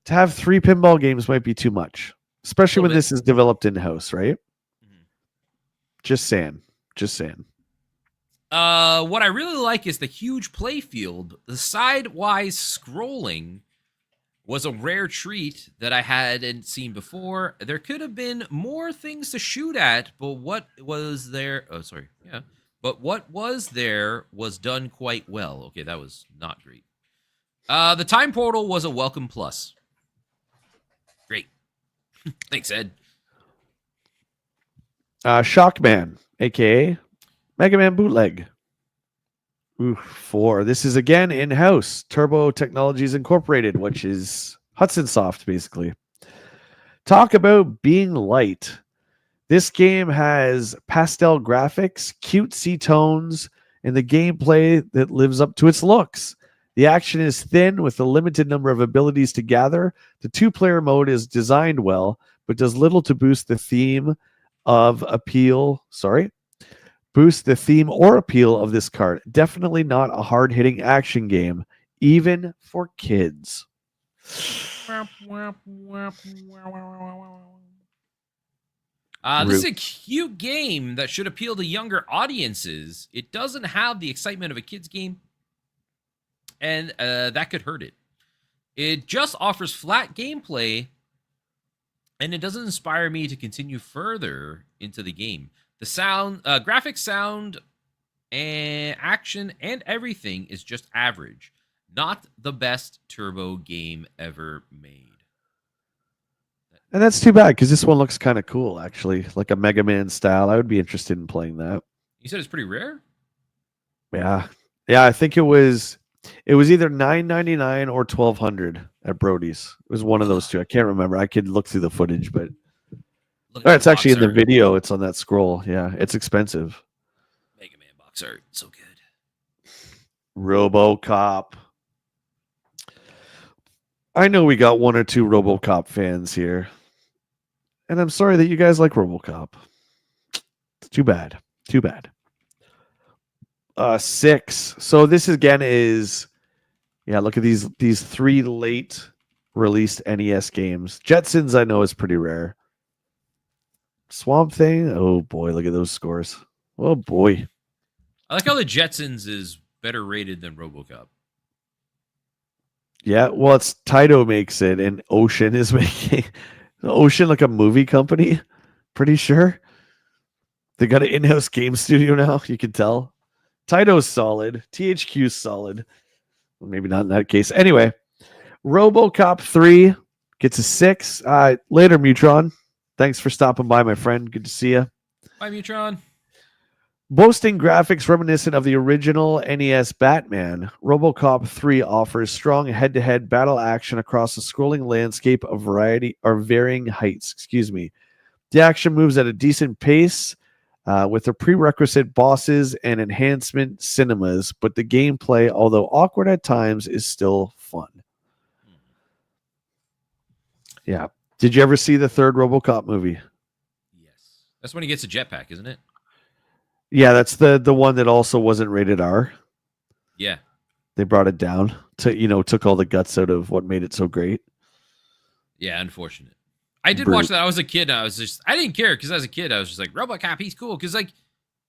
to have 3 pinball games might be too much, especially when this is developed in house, right? Mm-hmm. Just saying. Just saying. What I really like is the huge play field. The sidewise scrolling was a rare treat that I hadn't seen before. There could have been more things to shoot at, but what was there? Oh, sorry. Yeah. But what was there was done quite well. Okay, that was not great. The time portal was a welcome plus. Great. Thanks, Ed. Shockman, aka Mega Man Bootleg. Ooh, 4. This is again in-house. Turbo Technologies Incorporated, which is Hudson Soft, basically. Talk about being light. This game has pastel graphics, cutesy tones, and the gameplay that lives up to its looks. The action is thin with a limited number of abilities to gather. The 2-player mode is designed well, but does little to boost the theme or appeal of this card. Definitely not a hard-hitting action game, even for kids. This is a cute game that should appeal to younger audiences. It doesn't have the excitement of a kid's game, and that could hurt it. It just offers flat gameplay, and it doesn't inspire me to continue further into the game. The sound, graphics, sound, and action, and everything is just average. Not the best Turbo game ever made. And that's too bad, because this one looks kind of cool, actually. Like a Mega Man style. I would be interested in playing that. You said it's pretty rare? Yeah. Yeah, I think it was either $9.99 or $1,200 at Brody's. It was one of those two. I can't remember. I could look through the footage, but it's actually in the video. It's on that scroll. Yeah, it's expensive. Mega Man box art, so good. RoboCop. I know we got 1 or 2 RoboCop fans here, and I'm sorry that you guys like RoboCop. Too bad. Too bad. 6. So this again is, look at these 3 late released NES games. Jetsons I know is pretty rare. Swamp Thing, oh boy, look at those scores. Oh boy. I like how the Jetsons is better rated than RoboCop. Yeah, well, it's Taito makes it, and Ocean is making Ocean like a movie company. Pretty sure they got an in-house game studio now. You can tell. Taito's solid. THQ's solid. Well, maybe not in that case. Anyway, RoboCop 3 gets a 6. Later, Mutron. Thanks for stopping by, my friend. Good to see you. Bye, Mutron. Boasting graphics reminiscent of the original NES Batman, RoboCop 3 offers strong head-to-head battle action across a scrolling landscape of varying heights. The action moves at a decent pace with the prerequisite bosses and enhancement cinemas, but the gameplay, although awkward at times, is still fun. Yeah. Did you ever see the 3rd RoboCop movie? Yes. That's when he gets a jetpack, isn't it? Yeah, that's the one that also wasn't rated R. Yeah. They brought it down to, took all the guts out of what made it so great. Yeah, unfortunate. I did watch that. I was a kid. I didn't care because as a kid, I was just like, RoboCop, he's cool. Because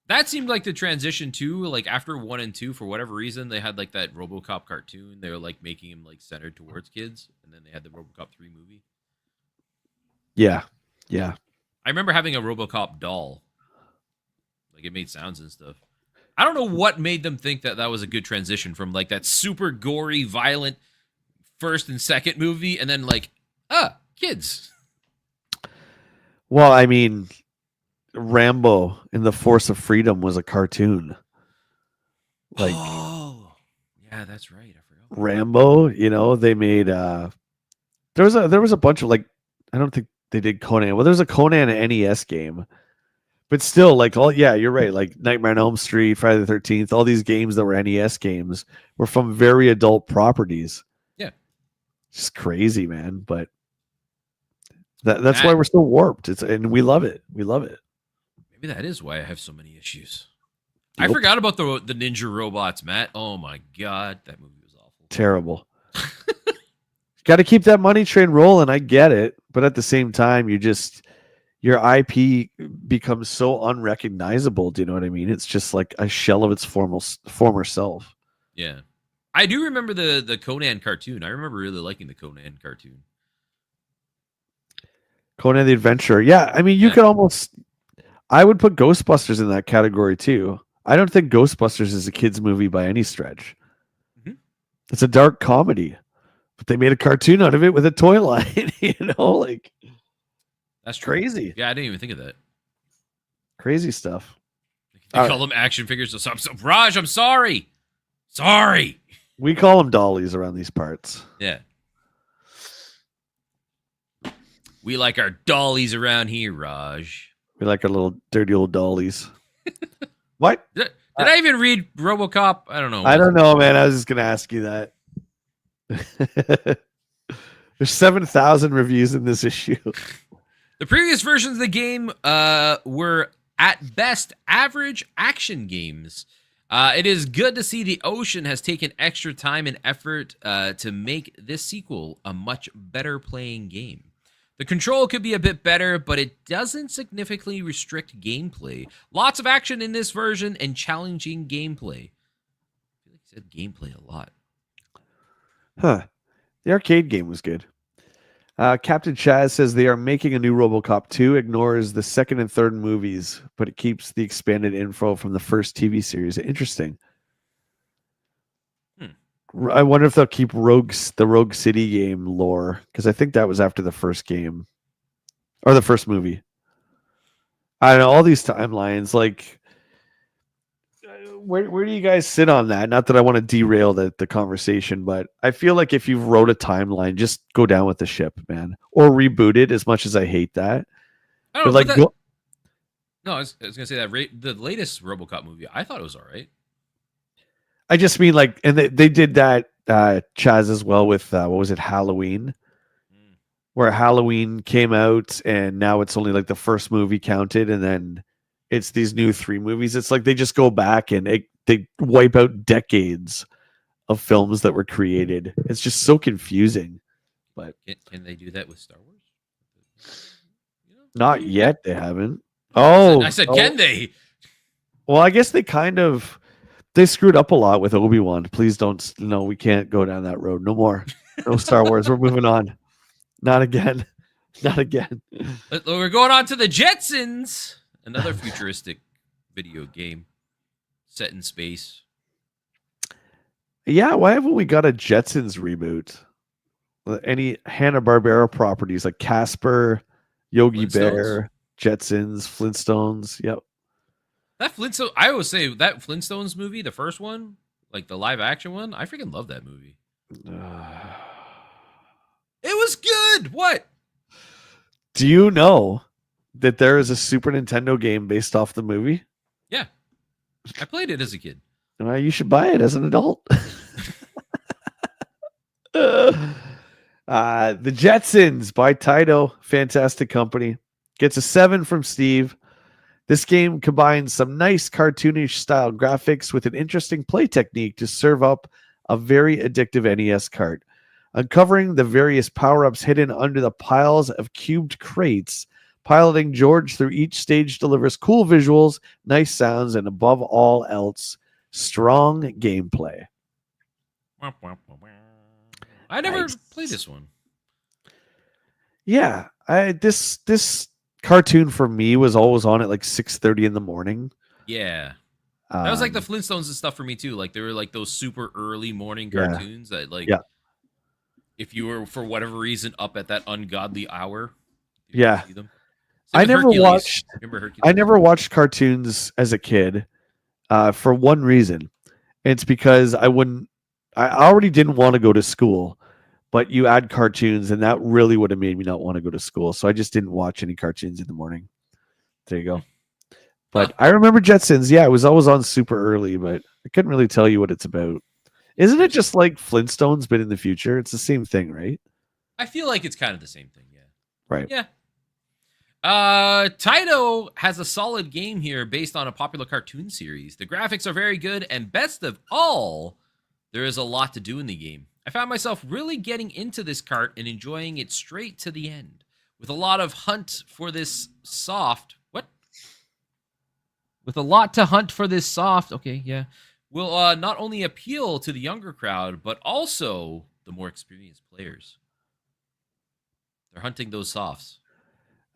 that seemed like the transition too. After 1 and 2, for whatever reason, they had that RoboCop cartoon. They were making him centered towards kids, and then they had the RoboCop 3 movie. Yeah, yeah. I remember having a RoboCop doll. Like, it made sounds and stuff. I don't know what made them think that that was a good transition from like that super gory, violent first and second movie, and then like, kids. Well, I mean, Rambo in the Force of Freedom was a cartoon. Like, oh, yeah, that's right. I forgot. Rambo, they made there was a bunch of, like, I don't think they did Conan. Well, there's a Conan NES game. But still, like, you're right. Like Nightmare on Elm Street, Friday the 13th, all these games that were NES games were from very adult properties. Yeah. Just crazy, man. But that's why we're so warped. And we love it. We love it. Maybe that is why I have so many issues. Nope. I forgot about the ninja robots, Matt. Oh my god, that movie was awful. Terrible. Got to keep that money train rolling. I get it. But at the same time, your IP becomes so unrecognizable. Do you know what I mean? It's just like a shell of its former self. Yeah. I do remember the Conan cartoon. I remember really liking the Conan cartoon. Conan the Adventurer. Yeah, I mean, you could almost... I would put Ghostbusters in that category too. I don't think Ghostbusters is a kid's movie by any stretch. Mm-hmm. It's a dark comedy. But they made a cartoon out of it with a toy line, like... That's true. Crazy. Yeah, I didn't even think of that. Crazy stuff. They call them action figures. Raj, I'm sorry. Sorry. We call them dollies around these parts. Yeah. We like our dollies around here, Raj. We like our little dirty old dollies. What? Did I even read RoboCop? I don't know. I don't know, man. I was just going to ask you that. There's 7,000 reviews in this issue. The previous versions of the game were, at best, average action games. It is good to see the Ocean has taken extra time and effort to make this sequel a much better playing game. The control could be a bit better, but it doesn't significantly restrict gameplay. Lots of action in this version and challenging gameplay. I feel like you said gameplay a lot. Huh. The arcade game was good. Captain Chaz says they are making a new RoboCop 2, ignores the second and third movies, but it keeps the expanded info from the first TV series. Interesting. I wonder if they'll keep the Rogue City game lore, because I think that was after the first game or the first movie. I don't know, all these timelines, like, where do you guys sit on that? Not that I want to derail the conversation, but I feel like if you wrote a timeline, just go down with the ship, man, or reboot it. As much as I hate that, I don't know. No, I was gonna say that the latest RoboCop movie, I thought it was all right. I just mean, like, and they did that Chaz as well with what was it, Halloween, where Halloween came out and now it's only like the first movie counted, and then it's these new 3 movies. It's like they just go back and they wipe out decades of films that were created. It's just so confusing. But can they do that with Star Wars? Not yet. They haven't. I said, can they? Well, I guess they screwed up a lot with Obi-Wan. Please don't. No, we can't go down that road. No more. No Star Wars. We're moving on. Not again. Not again. We're going on to the Jetsons. Another futuristic video game set in space. Yeah, why haven't we got a Jetsons reboot? Any Hanna-Barbera properties like Casper, Yogi Bear, Jetsons, Flintstones. Yep. That Flintstone, I always say that Flintstones movie, the first one, like the live action one, I freaking love that movie. It was good. What? Do you know that there is a Super Nintendo game based off the movie? Yeah. I played it as a kid. You should buy it as an adult. The Jetsons by Taito, fantastic company. Gets a 7 from Steve. This game combines some nice cartoonish style graphics with an interesting play technique to serve up a very addictive NES cart. Uncovering the various power-ups hidden under the piles of cubed crates, piloting George through each stage delivers cool visuals, nice sounds, and above all else, strong gameplay. I never played this one. Yeah, this cartoon for me was always on at like 6:30 in the morning. Yeah. That was like the Um, Flintstones and stuff for me too. Like they were like those super early morning yeah, cartoons that like yeah, if you were for whatever reason up at that ungodly hour, you could yeah. see them. Same I with never Hercules. watched. Remember I Hercules? never watched cartoons as a kid, for one reason. It's because I wouldn't. I already didn't want to go to school, but you add cartoons, and that really would have made me not want to go to school. So I just didn't watch any cartoons in the morning. There you Hmm. go. Huh. But I remember Jetsons. Yeah, it was always on super early, but I couldn't really tell you what it's about. Isn't it just like Flintstones, but in the future? It's the same thing, right? I feel like it's kind of the same thing. Yeah. Right. Yeah. Taito has a solid game here based on a popular cartoon series. The graphics are very good, and best of all, there is a lot to do in the game. I found myself really getting into this cart and enjoying it straight to the end. With a lot of hunt for this soft. What? With a lot to hunt for this soft. Okay, yeah. Will not only appeal to the younger crowd, but also the more experienced players. They're hunting those softs.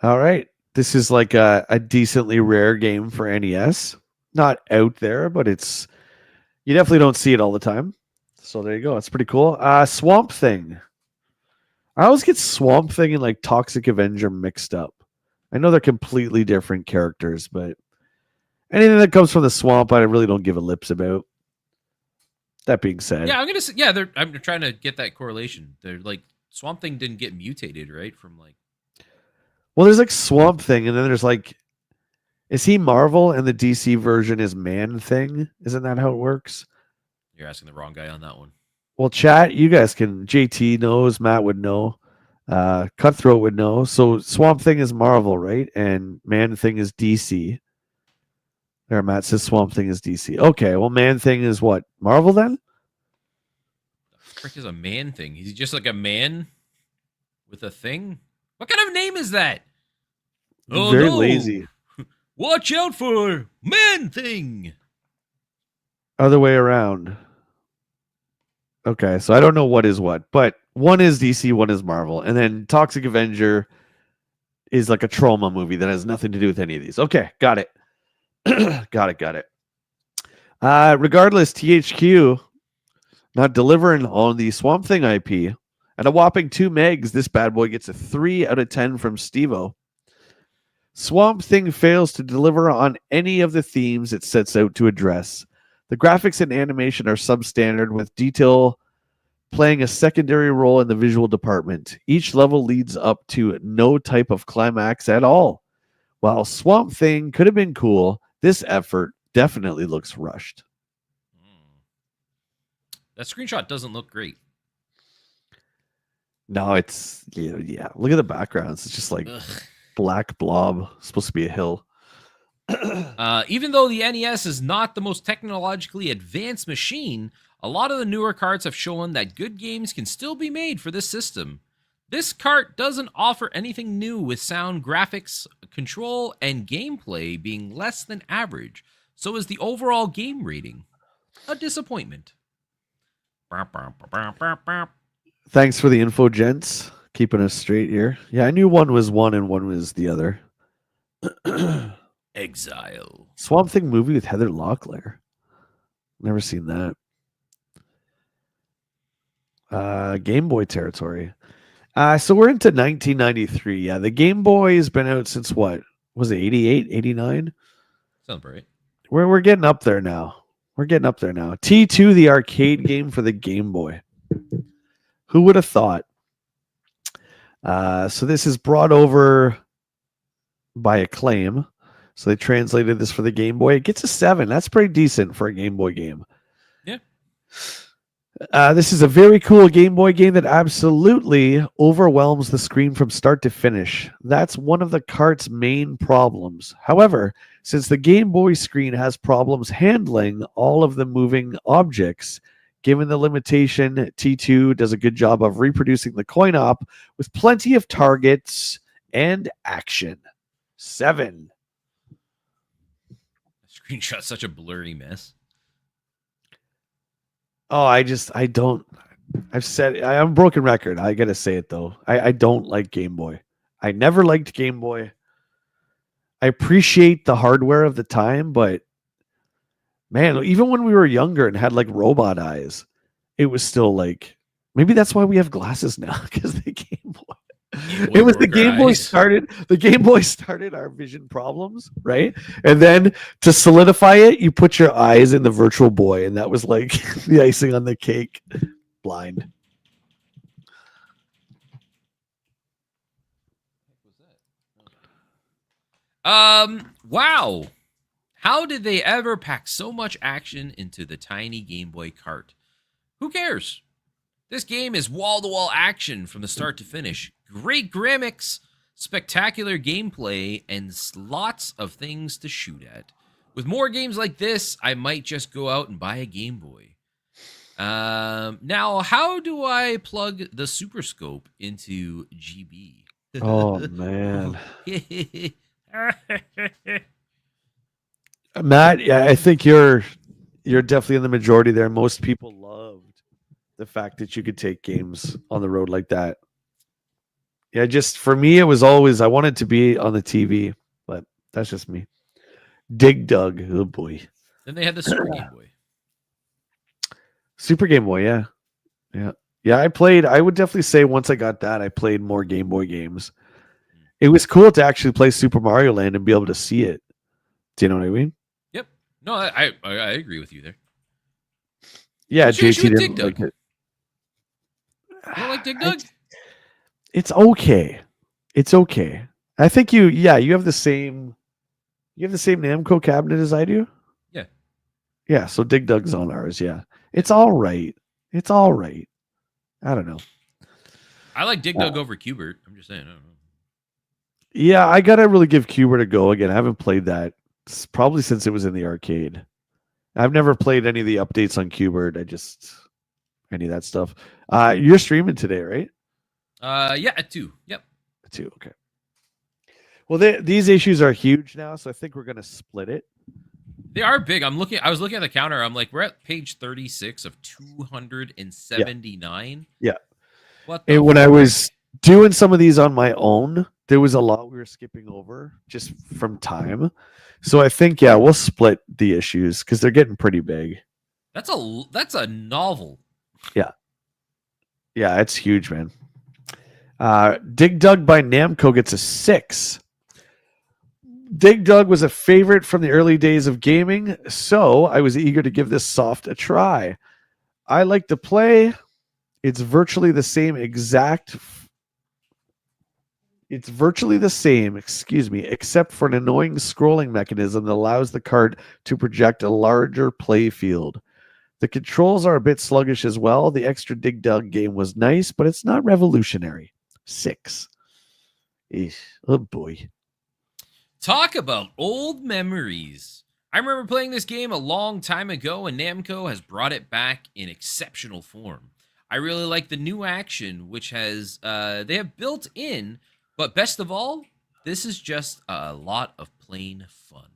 All right. This is like a decently rare game for NES. Not out there, but it's you definitely don't see it all the time. So there you go. It's pretty cool. Swamp Thing. I always get Swamp Thing and like Toxic Avenger mixed up. I know they're completely different characters, but anything that comes from the swamp, I really don't give a lips about. That being said, Yeah, I'm gonna say yeah. I'm trying to get that correlation. They're like Swamp Thing didn't get mutated, right? From like well, there's like Swamp Thing, and then there's like, is he Marvel and the DC version is Man Thing? Isn't that how it works? you're asking the wrong guy on that one. Well, chat, you guys can. JT knows, Matt would know, Cutthroat would know. So Swamp Thing is Marvel, right? And Man Thing is DC. There, Matt says Swamp Thing is DC. Okay, well, Man Thing is what? Marvel then? The frick is a man thing? He's just like a man with a thing. What kind of name is that? Oh Very no! lazy. Watch out for man thing. Other way around. Okay, so I don't know what is what, but one is DC, one is Marvel, and then Toxic Avenger is like a trauma movie that has nothing to do with any of these. Okay, got it. got it. Regardless, THQ not delivering on the Swamp Thing IP. At a whopping 2 megs, this bad boy gets a 3 out of 10 from Stevo. Swamp Thing fails to deliver on any of the themes it sets out to address. The graphics and animation are substandard, with detail playing a secondary role in the visual department. Each level leads up to no type of climax at all. While Swamp Thing could have been cool, this effort definitely looks rushed. That screenshot doesn't look great. No, it's yeah. Look at the backgrounds. It's just like Ugh. black blob. It's supposed to be a hill. Even though the NES is not the most technologically advanced machine, a lot of the newer carts have shown that good games can still be made for this system. This cart doesn't offer anything new, with sound, graphics, control, and gameplay being less than average. So is the overall game rating. A disappointment. Thanks for the info, gents. Keeping us straight here. Yeah, I knew one was one and one was the other. Exile. Swamp Thing movie with Heather Locklear. Never seen that. Game Boy territory. So we're into 1993. Yeah, the Game Boy has been out since what? Was it 88, 89? Sounds right. We're getting up there now. T2, the arcade game for the Game Boy. Who would have thought? So this is brought over by Acclaim. So they translated this for the Game Boy. It gets a 7. That's pretty decent for a Game Boy game. Yeah. This is a very cool Game Boy game that absolutely overwhelms the screen from start to finish. That's one of the cart's main problems. However, since the Game Boy screen has problems handling all of the moving objects, given the limitation, T2 does a good job of reproducing the coin op with plenty of targets and action. 7. Screenshot's such a blurry mess. Oh, I've said, I'm a broken record. I gotta say it though. I don't like Game Boy. I never liked Game Boy. I appreciate the hardware of the time, but man, even when we were younger and had like robot eyes, it was still like maybe that's why we have glasses now because the Game Boy. It was the Game Boy started. The Game Boy started our vision problems, right? And then to solidify it, you put your eyes in the Virtual Boy, and that was like the icing on the cake. Blind. Wow. How did they ever pack so much action into the tiny Game Boy cart? Who cares? This game is wall-to-wall action from the start to finish. Great graphics, spectacular gameplay, and lots of things to shoot at. With more games like this, I might just go out and buy a Game Boy. Now, how do I plug the Super Scope into GB? Oh man, Matt. Yeah, I think you're definitely in the majority there. Most people loved the fact that you could take games on the road like that. Yeah, just for me, it was always I wanted to be on the TV, but that's just me. Dig Dug, oh boy. Then they had the Super Game Boy. Super Game Boy, yeah. Yeah, I played. I would definitely say once I got that, I played more Game Boy games. It was cool to actually play Super Mario Land and be able to see it. Do you know what I mean? Yep. No, I agree with you there. Yeah, JT didn't Dig Dug. like it. You don't like Dig Dug? It's okay. It's okay. I think you have the same Namco cabinet as I do. Yeah. Yeah, so Dig Dug's on ours, yeah. It's all right. It's all right. I don't know. I like Dig Dug over Qbert. I'm just saying. I don't know. Yeah, I gotta really give Qbert a go again. I haven't played that probably since it was in the arcade. I've never played any of the updates on Qbert. Any of that stuff. You're streaming today, right? Yeah, at 2. Yep. At 2, okay. Well, these issues are huge now, so I think we're gonna split it. They are big. I was looking at the counter. I'm like, we're at page 36 of 279. Yeah. What? And when I was doing some of these on my own, there was a lot we were skipping over just from time. So I think we'll split the issues because they're getting pretty big. That's a novel. Yeah, it's huge, man. Dig Dug by Namco gets a 6. Dig Dug was a favorite from the early days of gaming, so I was eager to give this soft a try. I like to play. It's virtually the same, except for an annoying scrolling mechanism that allows the cart to project a larger play field. The controls are a bit sluggish as well. The extra Dig Dug game was nice, but it's not revolutionary. 6. Eesh. Oh boy. Talk about old memories. I remember playing this game a long time ago, and Namco has brought it back in exceptional form. I really like the new action, which has they have built in, but best of all, this is just a lot of plain fun.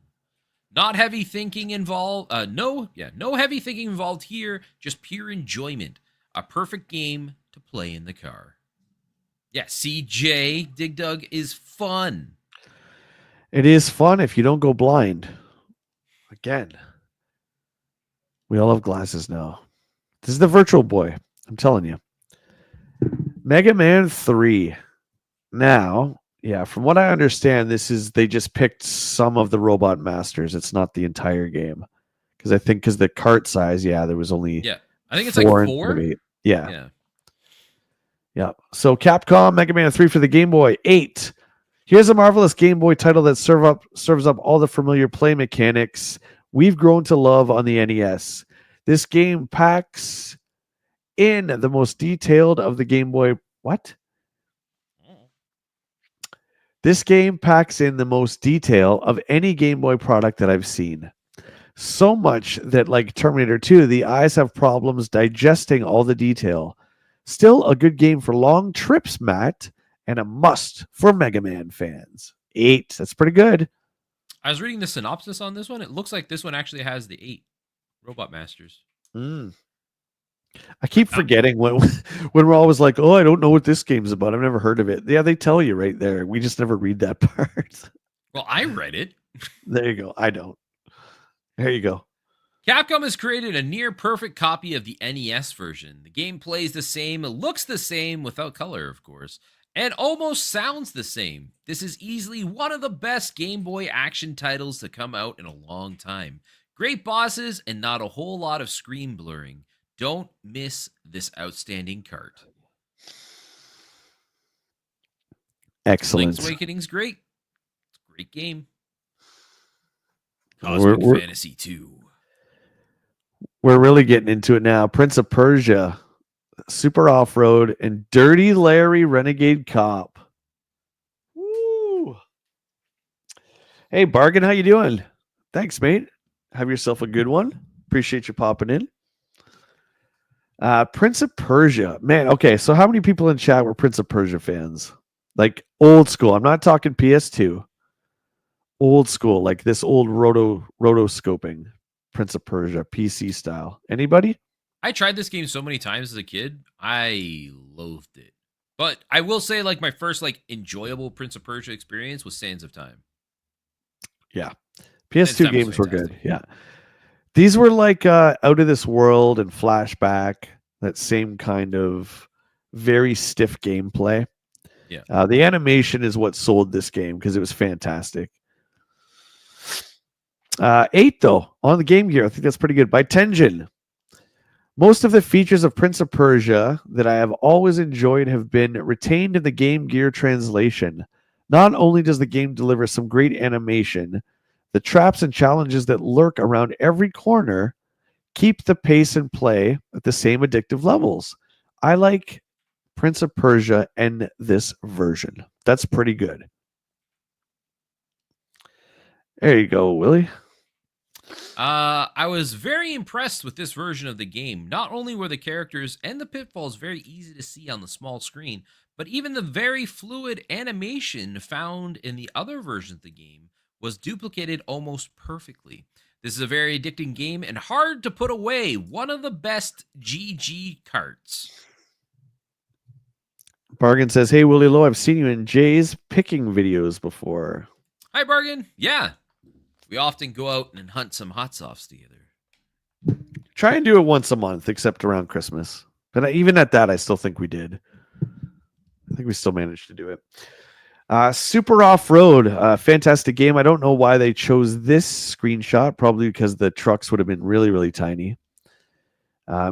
Not heavy thinking involved. No heavy thinking involved here. Just pure enjoyment. A perfect game to play in the car. Yeah, CJ, Dig Dug is fun. It is fun if you don't go blind. Again, we all have glasses now. This is the Virtual Boy. I'm telling you. Mega Man 3. Now, from what I understand, they just picked some of the Robot Masters. It's not the entire game. Because the cart size, there was only I think it's like 4. Yeah. So Capcom Mega Man 3 for the Game Boy. 8. Here's a marvelous Game Boy title that serves up all the familiar play mechanics we've grown to love on the NES. This game packs in the most detailed of the Game Boy. What? This game packs in the most detail of any Game Boy product that I've seen. So much that, like Terminator 2, the eyes have problems digesting all the detail. Still a good game for long trips, Matt, and a must for Mega Man fans. 8. That's pretty good. I was reading the synopsis on this one. It looks like this one actually has the 8 Robot Masters. I keep forgetting when we're always like, oh, I don't know what this game's about. I've never heard of it. Yeah, they tell you right there. We just never read that part. Well, I read it. There you go. I don't. There you go. Capcom has created a near perfect copy of the NES version. The game plays the same, looks the same without color, of course, and almost sounds the same. This is easily one of the best Game Boy action titles to come out in a long time. Great bosses and not a whole lot of screen blurring. Don't miss this outstanding cart. Excellent. Link's Awakening's great. It's a great game. We're- Cosmic we're- Fantasy 2. We're really getting into it now. Prince of Persia, Super Off-Road, and Dirty Larry Renegade Cop. Woo! Hey, Bargain, how you doing? Thanks, mate. Have yourself a good one. Appreciate you popping in. Prince of Persia. Man, okay, so how many people in chat were Prince of Persia fans? Like old school. I'm not talking PS2. Old school, like this old rotoscoping. Prince of Persia, PC style. Anybody? I tried this game so many times as a kid. I loathed it. But I will say, like, my first, like, enjoyable Prince of Persia experience was Sands of Time. Yeah. PS2 That was games were good. fantastic. Yeah. These were like Out of This World and Flashback, that same kind of very stiff gameplay. Yeah. The animation is what sold this game because it was fantastic. 8, though, on the Game Gear. I think that's pretty good. By Tenjin. Most of the features of Prince of Persia that I have always enjoyed have been retained in the Game Gear translation. Not only does the game deliver some great animation, the traps and challenges that lurk around every corner keep the pace and play at the same addictive levels. I like Prince of Persia and this version. That's pretty good. There you go, Willie. I was very impressed with this version of the game. Not only were the characters and the pitfalls very easy to see on the small screen, but even the very fluid animation found in the other versions of the game was duplicated almost perfectly. This is a very addicting game and hard to put away. One of the best GG carts. Bargain says, hey, WillyLo, I've seen you in Jay's picking videos before. Hi, Bargain. Yeah. We often go out and hunt some hot softs together. Try and do it once a month, except around Christmas. But even at that, I still think we did. I think we still managed to do it. Super Off-Road, fantastic game. I don't know why they chose this screenshot. Probably because the trucks would have been really, really tiny.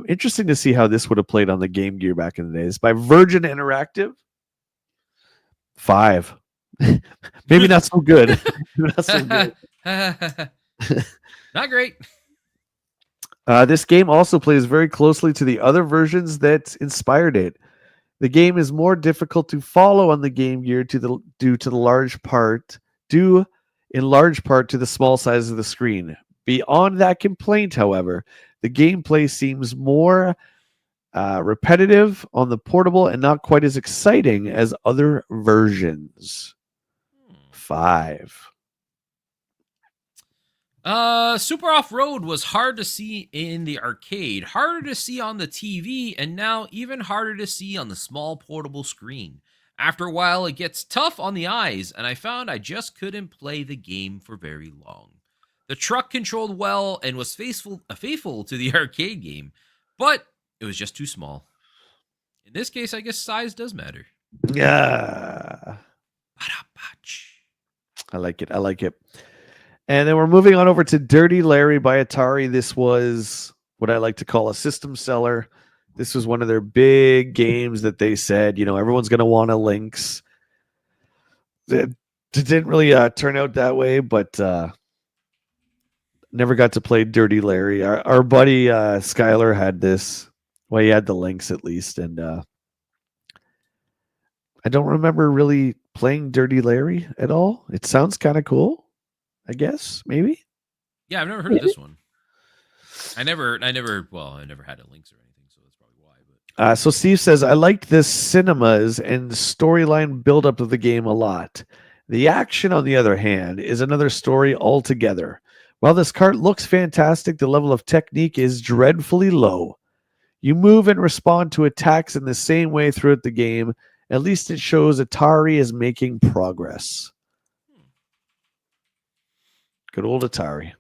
Interesting to see how this would have played on the Game Gear back in the days. By Virgin Interactive. 5. Maybe not so good. Not so good. Not great. This game also plays very closely to the other versions that inspired it. The game is more difficult to follow on the Game Gear due in large part to the small size of the screen. Beyond that complaint, however, the gameplay seems more repetitive on the portable and not quite as exciting as other versions. 5. Super Off-Road was hard to see in the arcade, harder to see on the TV, and now even harder to see on the small portable screen. After a while, it gets tough on the eyes, and I found I just couldn't play the game for very long. The truck controlled well and was faithful to the arcade game, but it was just too small. In this case, I guess size does matter. Yeah. Ba-da-ba-ch. I like it. I like it. And then we're moving on over to Dirty Larry by Atari. This was what I like to call a system seller. This was one of their big games that they said, everyone's going to want a Lynx. It didn't really turn out that way, but never got to play Dirty Larry. Our buddy Skylar had this. Well, he had the Lynx at least. And I don't remember really playing Dirty Larry at all. It sounds kind of cool. I guess maybe. Yeah, I've never heard of this one. I never had a Lynx or anything, so that's probably why. But so Steve says, I liked the cinemas and storyline buildup of the game a lot. The action, on the other hand, is another story altogether. While this cart looks fantastic, the level of technique is dreadfully low. You move and respond to attacks in the same way throughout the game. At least it shows Atari is making progress. Good old Atari.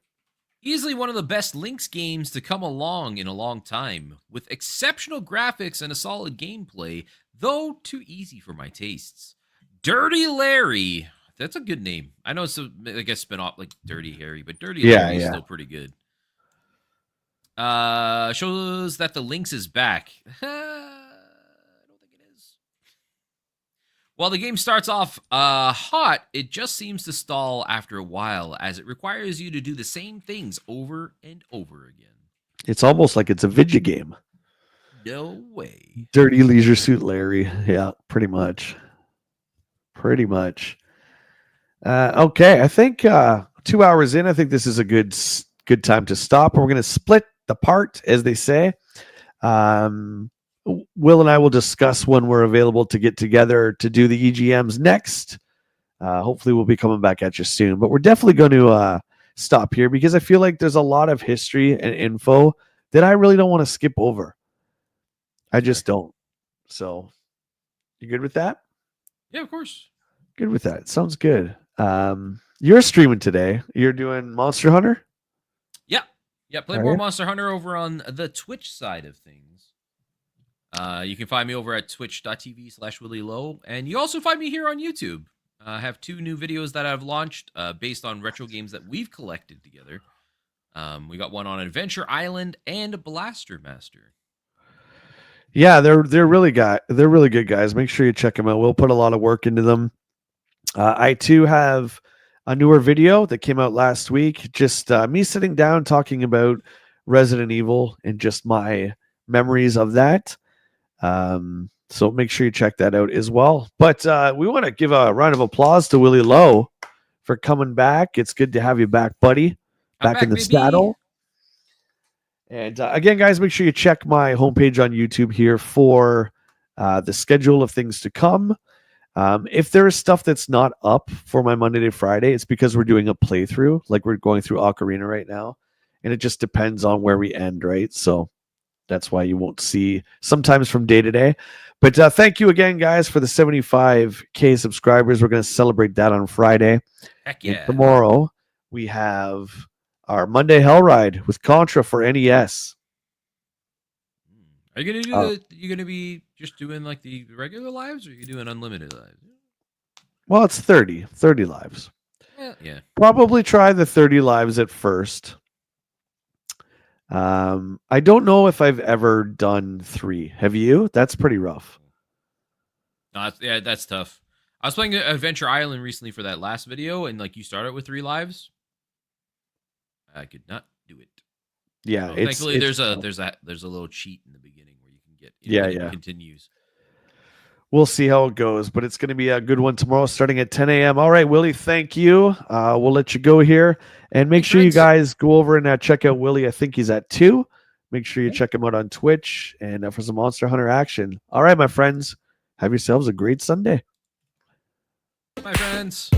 Easily one of the best Lynx games to come along in a long time, with exceptional graphics and a solid gameplay, though too easy for my tastes. Dirty Larry. That's a good name. I know it's I guess spin off like Dirty Harry, but Dirty Larry is still pretty good. Shows that the Lynx is back. I don't think it is. While the game starts off hot, it just seems to stall after a while, as it requires you to do the same things over and over again. It's almost like it's a video game. No way. Dirty Leisure Suit Larry. Yeah, pretty much. Pretty much. Okay, I think 2 hours in, I think this is a good time to stop. We're going to split the part, as they say. Will and I will discuss when we're available to get together to do the EGMs next. Hopefully we'll be coming back at you soon. But we're definitely going to stop here because I feel like there's a lot of history and info that I really don't want to skip over. I just don't. So, you good with that? Yeah, of course. Good with that. Sounds good. You're streaming today. You're doing Monster Hunter? Yeah, play more Monster Hunter over on the Twitch side of things. You can find me over at twitch.tv/WillyLo. And you also find me here on YouTube. I have 2 new videos that I've launched based on retro games that we've collected together. We got one on Adventure Island and Blaster Master. Yeah, they're really good guys. Make sure you check them out. We'll put a lot of work into them. I too have a newer video that came out last week. Just me sitting down talking about Resident Evil and just my memories of that. So make sure you check that out as well. But we want to give a round of applause to WillyLo for coming back. It's good to have you back, buddy. Back in the saddle. And again, guys, make sure you check my homepage on YouTube here for the schedule of things to come. If there is stuff that's not up for my Monday to Friday, it's because we're doing a playthrough. Like we're going through Ocarina right now. And it just depends on where we end, right? So that's why you won't see sometimes from day to day. But thank you again, guys, for the 75K subscribers. We're going to celebrate that on Friday. Heck yeah. And tomorrow we have our Monday Hell Ride with Contra for NES. Are you gonna do you gonna be just doing like the regular lives, or are you doing unlimited lives? Well, it's 30 lives. Yeah. Probably try the 30 lives at first. I don't know if I've ever done 3. Have you? That's pretty rough. No, that's tough. I was playing Adventure Island recently for that last video, and like you started with 3 lives. I could not do it. Yeah, so thankfully there's a little cheat in the beginning where you can get it continues. We'll see how it goes, but it's going to be a good one tomorrow starting at 10 a.m. All right, Willie, thank you. We'll let you go here. And make sure you guys go over and check out Willie. I think he's at 2. Make sure you check him out on Twitch and for some Monster Hunter action. All right, my friends, have yourselves a great Sunday. My friends.